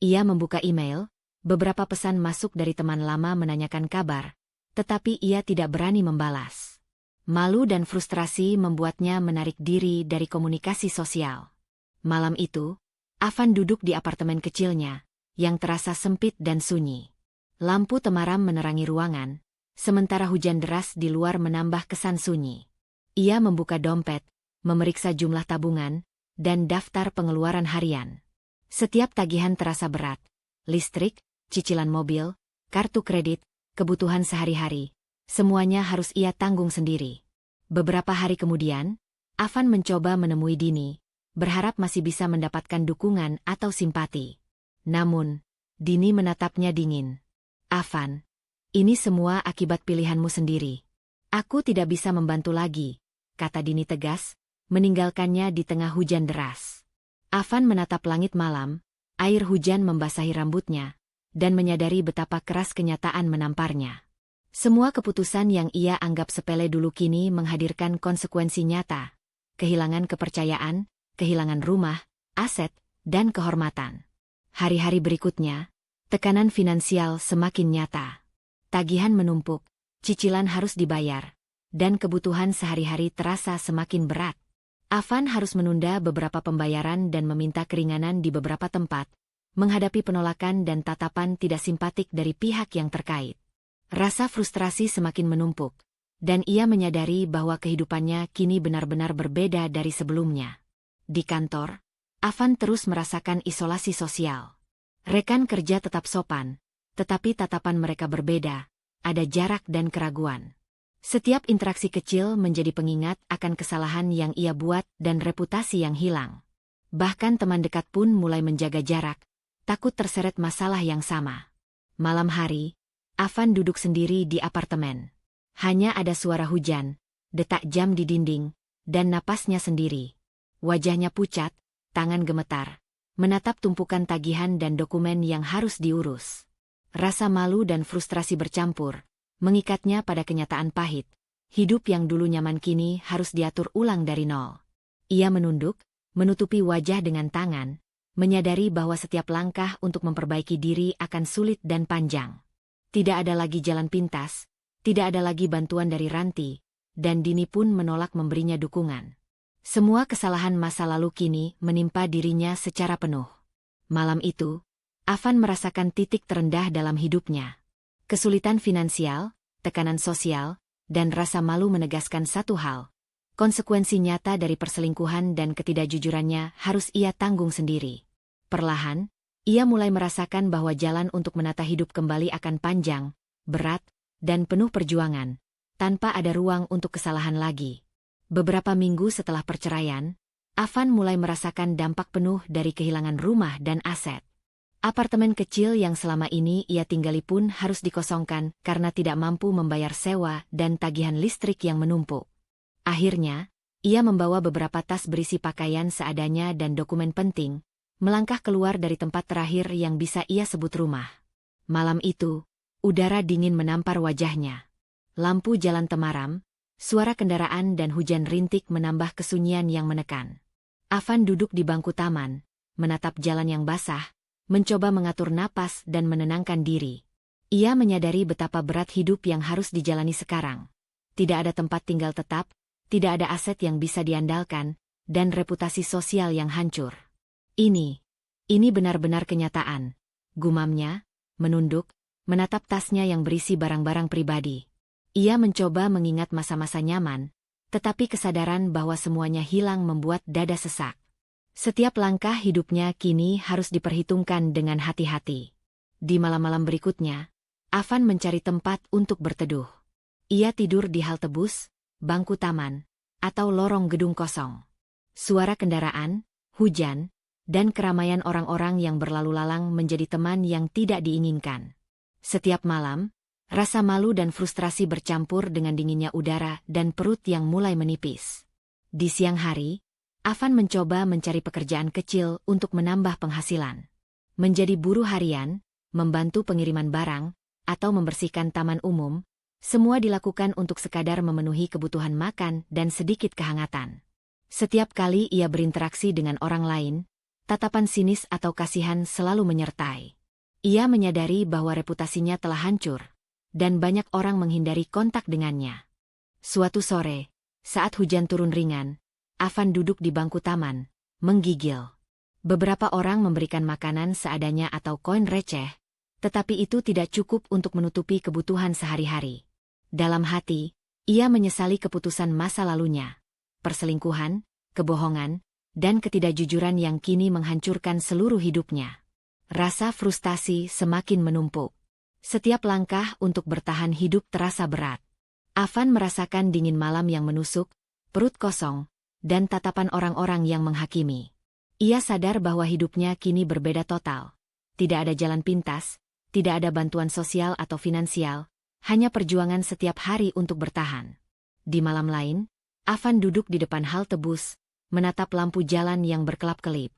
Ia membuka email, beberapa pesan masuk dari teman lama menanyakan kabar, tetapi ia tidak berani membalas. Malu dan frustrasi membuatnya menarik diri dari komunikasi sosial. Malam itu, Afan duduk di apartemen kecilnya, yang terasa sempit dan sunyi. Lampu temaram menerangi ruangan, sementara hujan deras di luar menambah kesan sunyi. Ia membuka dompet, memeriksa jumlah tabungan, dan daftar pengeluaran harian. Setiap tagihan terasa berat. Listrik, cicilan mobil, kartu kredit, kebutuhan sehari-hari. Semuanya harus ia tanggung sendiri. Beberapa hari kemudian, Afan mencoba menemui Dini, berharap masih bisa mendapatkan dukungan atau simpati. Namun, Dini menatapnya dingin. Afan, ini semua akibat pilihanmu sendiri. Aku tidak bisa membantu lagi, kata Dini tegas, meninggalkannya di tengah hujan deras. Afan menatap langit malam, air hujan membasahi rambutnya, dan menyadari betapa keras kenyataan menamparnya. Semua keputusan yang ia anggap sepele dulu kini menghadirkan konsekuensi nyata. Kehilangan kepercayaan, kehilangan rumah, aset, dan kehormatan. Hari-hari berikutnya, tekanan finansial semakin nyata. Tagihan menumpuk, cicilan harus dibayar, dan kebutuhan sehari-hari terasa semakin berat. Afan harus menunda beberapa pembayaran dan meminta keringanan di beberapa tempat, menghadapi penolakan dan tatapan tidak simpatik dari pihak yang terkait. Rasa frustrasi semakin menumpuk, dan ia menyadari bahwa kehidupannya kini benar-benar berbeda dari sebelumnya. Di kantor, Afan terus merasakan isolasi sosial. Rekan kerja tetap sopan, tetapi tatapan mereka berbeda, ada jarak dan keraguan. Setiap interaksi kecil menjadi pengingat akan kesalahan yang ia buat dan reputasi yang hilang. Bahkan teman dekat pun mulai menjaga jarak, takut terseret masalah yang sama. Malam hari, Afan duduk sendiri di apartemen. Hanya ada suara hujan, detak jam di dinding, dan napasnya sendiri. Wajahnya pucat, tangan gemetar, menatap tumpukan tagihan dan dokumen yang harus diurus. Rasa malu dan frustrasi bercampur, mengikatnya pada kenyataan pahit. Hidup yang dulu nyaman kini harus diatur ulang dari nol. Ia menunduk, menutupi wajah dengan tangan, menyadari bahwa setiap langkah untuk memperbaiki diri akan sulit dan panjang. Tidak ada lagi jalan pintas, tidak ada lagi bantuan dari Ranti, dan Dini pun menolak memberinya dukungan. Semua kesalahan masa lalu kini menimpa dirinya secara penuh. Malam itu, Afan merasakan titik terendah dalam hidupnya. Kesulitan finansial, tekanan sosial, dan rasa malu menegaskan satu hal. Konsekuensi nyata dari perselingkuhan dan ketidakjujurannya harus ia tanggung sendiri. Perlahan, ia mulai merasakan bahwa jalan untuk menata hidup kembali akan panjang, berat, dan penuh perjuangan, tanpa ada ruang untuk kesalahan lagi. Beberapa minggu setelah perceraian, Afan mulai merasakan dampak penuh dari kehilangan rumah dan aset. Apartemen kecil yang selama ini ia tinggali pun harus dikosongkan karena tidak mampu membayar sewa dan tagihan listrik yang menumpuk. Akhirnya, ia membawa beberapa tas berisi pakaian seadanya dan dokumen penting, melangkah keluar dari tempat terakhir yang bisa ia sebut rumah. Malam itu, udara dingin menampar wajahnya. Lampu jalan temaram, suara kendaraan dan hujan rintik menambah kesunyian yang menekan. Afan duduk di bangku taman, menatap jalan yang basah, mencoba mengatur napas dan menenangkan diri. Ia menyadari betapa berat hidup yang harus dijalani sekarang. Tidak ada tempat tinggal tetap, tidak ada aset yang bisa diandalkan, dan reputasi sosial yang hancur. Ini benar-benar kenyataan, gumamnya, menunduk, menatap tasnya yang berisi barang-barang pribadi. Ia mencoba mengingat masa-masa nyaman, tetapi kesadaran bahwa semuanya hilang membuat dada sesak. Setiap langkah hidupnya kini harus diperhitungkan dengan hati-hati. Di malam-malam berikutnya, Afan mencari tempat untuk berteduh. Ia tidur di halte bus, bangku taman, atau lorong gedung kosong. Suara kendaraan, hujan, dan keramaian orang-orang yang berlalu lalang menjadi teman yang tidak diinginkan. Setiap malam, rasa malu dan frustrasi bercampur dengan dinginnya udara dan perut yang mulai menipis. Di siang hari, Afan mencoba mencari pekerjaan kecil untuk menambah penghasilan. Menjadi buruh harian, membantu pengiriman barang, atau membersihkan taman umum, semua dilakukan untuk sekadar memenuhi kebutuhan makan dan sedikit kehangatan. Setiap kali ia berinteraksi dengan orang lain, tatapan sinis atau kasihan selalu menyertai. Ia menyadari bahwa reputasinya telah hancur, dan banyak orang menghindari kontak dengannya. Suatu sore, saat hujan turun ringan, Afan duduk di bangku taman, menggigil. Beberapa orang memberikan makanan seadanya atau koin receh, tetapi itu tidak cukup untuk menutupi kebutuhan sehari-hari. Dalam hati, ia menyesali keputusan masa lalunya. Perselingkuhan, kebohongan, dan ketidakjujuran yang kini menghancurkan seluruh hidupnya. Rasa frustasi semakin menumpuk. Setiap langkah untuk bertahan hidup terasa berat. Afan merasakan dingin malam yang menusuk, perut kosong, dan tatapan orang-orang yang menghakimi. Ia sadar bahwa hidupnya kini berbeda total. Tidak ada jalan pintas, tidak ada bantuan sosial atau finansial, hanya perjuangan setiap hari untuk bertahan. Di malam lain, Afan duduk di depan halte bus, menatap lampu jalan yang berkelap-kelip.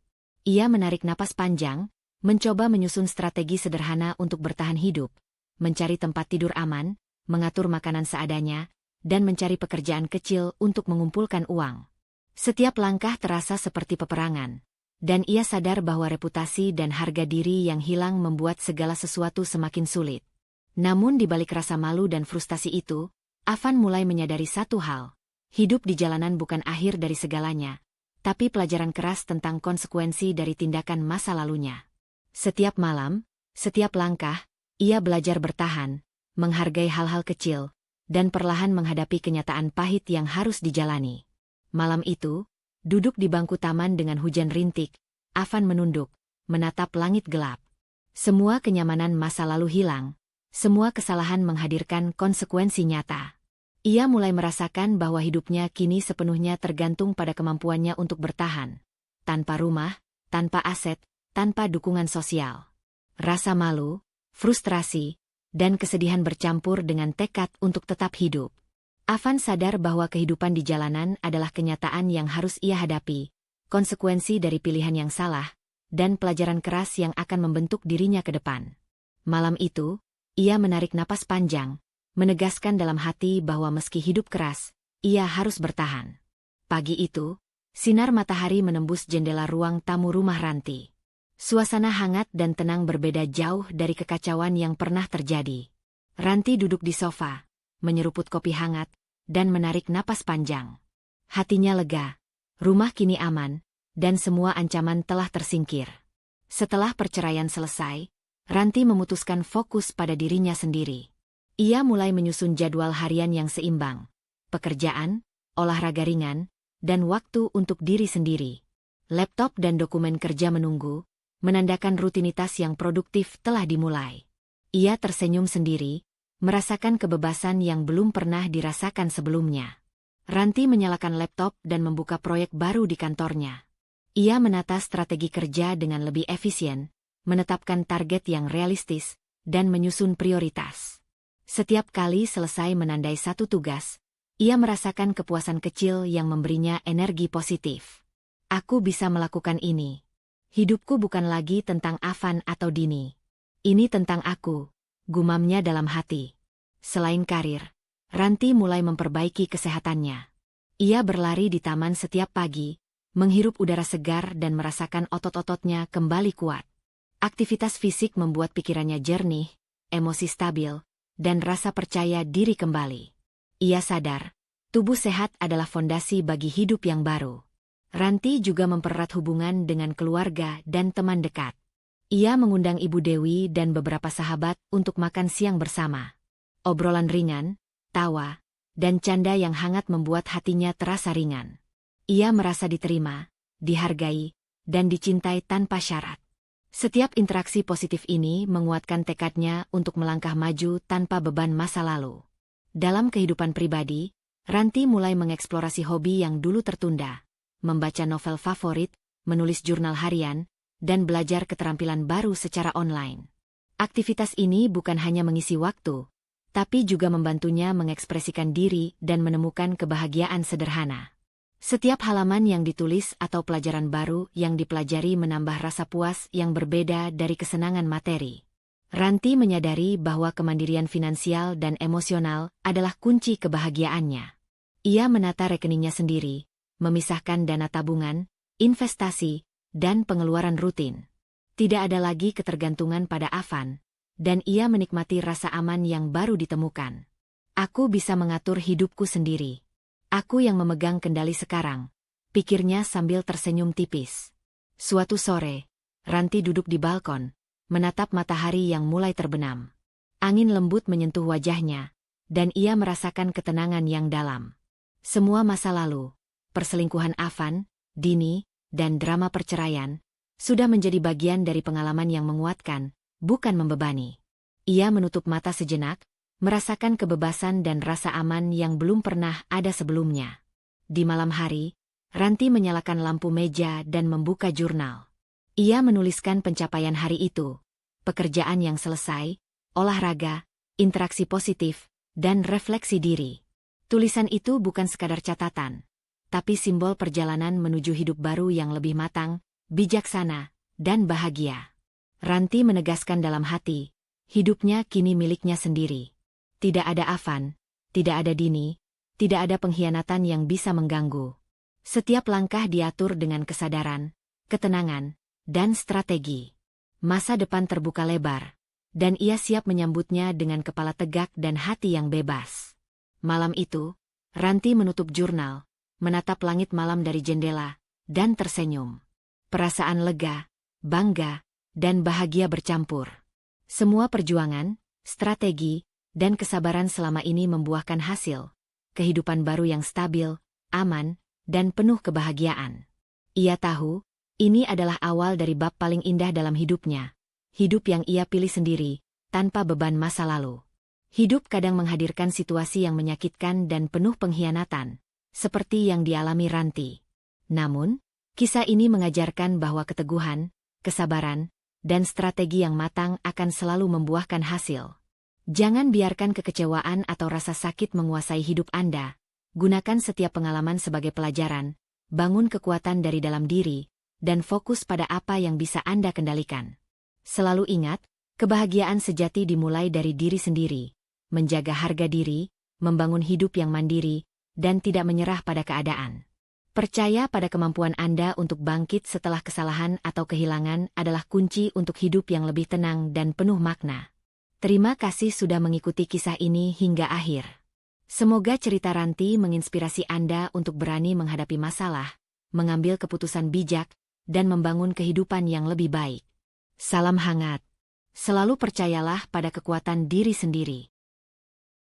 Ia menarik napas panjang, mencoba menyusun strategi sederhana untuk bertahan hidup, mencari tempat tidur aman, mengatur makanan seadanya, dan mencari pekerjaan kecil untuk mengumpulkan uang. Setiap langkah terasa seperti peperangan, dan ia sadar bahwa reputasi dan harga diri yang hilang membuat segala sesuatu semakin sulit. Namun di balik rasa malu dan frustasi itu, Afan mulai menyadari satu hal. Hidup di jalanan bukan akhir dari segalanya, tapi pelajaran keras tentang konsekuensi dari tindakan masa lalunya. Setiap malam, setiap langkah, ia belajar bertahan, menghargai hal-hal kecil, dan perlahan menghadapi kenyataan pahit yang harus dijalani. Malam itu, duduk di bangku taman dengan hujan rintik, Afan menunduk, menatap langit gelap. Semua kenyamanan masa lalu hilang, semua kesalahan menghadirkan konsekuensi nyata. Ia mulai merasakan bahwa hidupnya kini sepenuhnya tergantung pada kemampuannya untuk bertahan. Tanpa rumah, tanpa aset, tanpa dukungan sosial. Rasa malu, frustrasi, dan kesedihan bercampur dengan tekad untuk tetap hidup. Afan sadar bahwa kehidupan di jalanan adalah kenyataan yang harus ia hadapi, konsekuensi dari pilihan yang salah, dan pelajaran keras yang akan membentuk dirinya ke depan. Malam itu, ia menarik napas panjang, menegaskan dalam hati bahwa meski hidup keras, ia harus bertahan. Pagi itu, sinar matahari menembus jendela ruang tamu rumah Ranti. Suasana hangat dan tenang berbeda jauh dari kekacauan yang pernah terjadi. Ranti duduk di sofa, menyeruput kopi hangat, dan menarik napas panjang. Hatinya lega, rumah kini aman, dan semua ancaman telah tersingkir. Setelah perceraian selesai, Ranti memutuskan fokus pada dirinya sendiri. Ia mulai menyusun jadwal harian yang seimbang, pekerjaan, olahraga ringan, dan waktu untuk diri sendiri. Laptop dan dokumen kerja menunggu, menandakan rutinitas yang produktif telah dimulai. Ia tersenyum sendiri, merasakan kebebasan yang belum pernah dirasakan sebelumnya. Ranti menyalakan laptop dan membuka proyek baru di kantornya. Ia menata strategi kerja dengan lebih efisien, menetapkan target yang realistis, dan menyusun prioritas. Setiap kali selesai menandai satu tugas, ia merasakan kepuasan kecil yang memberinya energi positif. Aku bisa melakukan ini. Hidupku bukan lagi tentang Afan atau Dini. Ini tentang aku, gumamnya dalam hati. Selain karir, Ranti mulai memperbaiki kesehatannya. Ia berlari di taman setiap pagi, menghirup udara segar dan merasakan otot-ototnya kembali kuat. Aktivitas fisik membuat pikirannya jernih, emosi stabil, dan rasa percaya diri kembali. Ia sadar, tubuh sehat adalah fondasi bagi hidup yang baru. Ranti juga mempererat hubungan dengan keluarga dan teman dekat. Ia mengundang Ibu Dewi dan beberapa sahabat untuk makan siang bersama. Obrolan ringan, tawa, dan canda yang hangat membuat hatinya terasa ringan. Ia merasa diterima, dihargai, dan dicintai tanpa syarat. Setiap interaksi positif ini menguatkan tekadnya untuk melangkah maju tanpa beban masa lalu. Dalam kehidupan pribadi, Ranti mulai mengeksplorasi hobi yang dulu tertunda. Membaca novel favorit, menulis jurnal harian, dan belajar keterampilan baru secara online. Aktivitas ini bukan hanya mengisi waktu, tapi juga membantunya mengekspresikan diri dan menemukan kebahagiaan sederhana. Setiap halaman yang ditulis atau pelajaran baru yang dipelajari menambah rasa puas yang berbeda dari kesenangan materi. Ranti menyadari bahwa kemandirian finansial dan emosional adalah kunci kebahagiaannya. Ia menata rekeningnya sendiri, memisahkan dana tabungan, investasi, dan pengeluaran rutin. Tidak ada lagi ketergantungan pada Afan, dan ia menikmati rasa aman yang baru ditemukan. Aku bisa mengatur hidupku sendiri. Aku yang memegang kendali sekarang, pikirnya sambil tersenyum tipis. Suatu sore, Ranti duduk di balkon, menatap matahari yang mulai terbenam. Angin lembut menyentuh wajahnya, dan ia merasakan ketenangan yang dalam. Semua masa lalu, perselingkuhan Afan, Dini, dan drama perceraian, sudah menjadi bagian dari pengalaman yang menguatkan, bukan membebani. Ia menutup mata sejenak, merasakan kebebasan dan rasa aman yang belum pernah ada sebelumnya. Di malam hari, Ranti menyalakan lampu meja dan membuka jurnal. Ia menuliskan pencapaian hari itu, pekerjaan yang selesai, olahraga, interaksi positif, dan refleksi diri. Tulisan itu bukan sekadar catatan, tapi simbol perjalanan menuju hidup baru yang lebih matang, bijaksana, dan bahagia. Ranti menegaskan dalam hati, hidupnya kini miliknya sendiri. Tidak ada Afan, tidak ada Dini, tidak ada pengkhianatan yang bisa mengganggu. Setiap langkah diatur dengan kesadaran, ketenangan, dan strategi. Masa depan terbuka lebar, dan ia siap menyambutnya dengan kepala tegak dan hati yang bebas. Malam itu, Ranti menutup jurnal, menatap langit malam dari jendela, dan tersenyum. Perasaan lega, bangga, dan bahagia bercampur. Semua perjuangan, strategi, dan kesabaran selama ini membuahkan hasil. Kehidupan baru yang stabil, aman, dan penuh kebahagiaan. Ia tahu, ini adalah awal dari bab paling indah dalam hidupnya. Hidup yang ia pilih sendiri, tanpa beban masa lalu. Hidup kadang menghadirkan situasi yang menyakitkan dan penuh pengkhianatan, seperti yang dialami Ranti. Namun, kisah ini mengajarkan bahwa keteguhan, kesabaran, dan strategi yang matang akan selalu membuahkan hasil. Jangan biarkan kekecewaan atau rasa sakit menguasai hidup Anda. Gunakan setiap pengalaman sebagai pelajaran, bangun kekuatan dari dalam diri, dan fokus pada apa yang bisa Anda kendalikan. Selalu ingat, kebahagiaan sejati dimulai dari diri sendiri. Menjaga harga diri, membangun hidup yang mandiri, dan tidak menyerah pada keadaan. Percaya pada kemampuan Anda untuk bangkit setelah kesalahan atau kehilangan adalah kunci untuk hidup yang lebih tenang dan penuh makna. Terima kasih sudah mengikuti kisah ini hingga akhir. Semoga cerita Ranti menginspirasi Anda untuk berani menghadapi masalah, mengambil keputusan bijak, dan membangun kehidupan yang lebih baik. Salam hangat. Selalu percayalah pada kekuatan diri sendiri.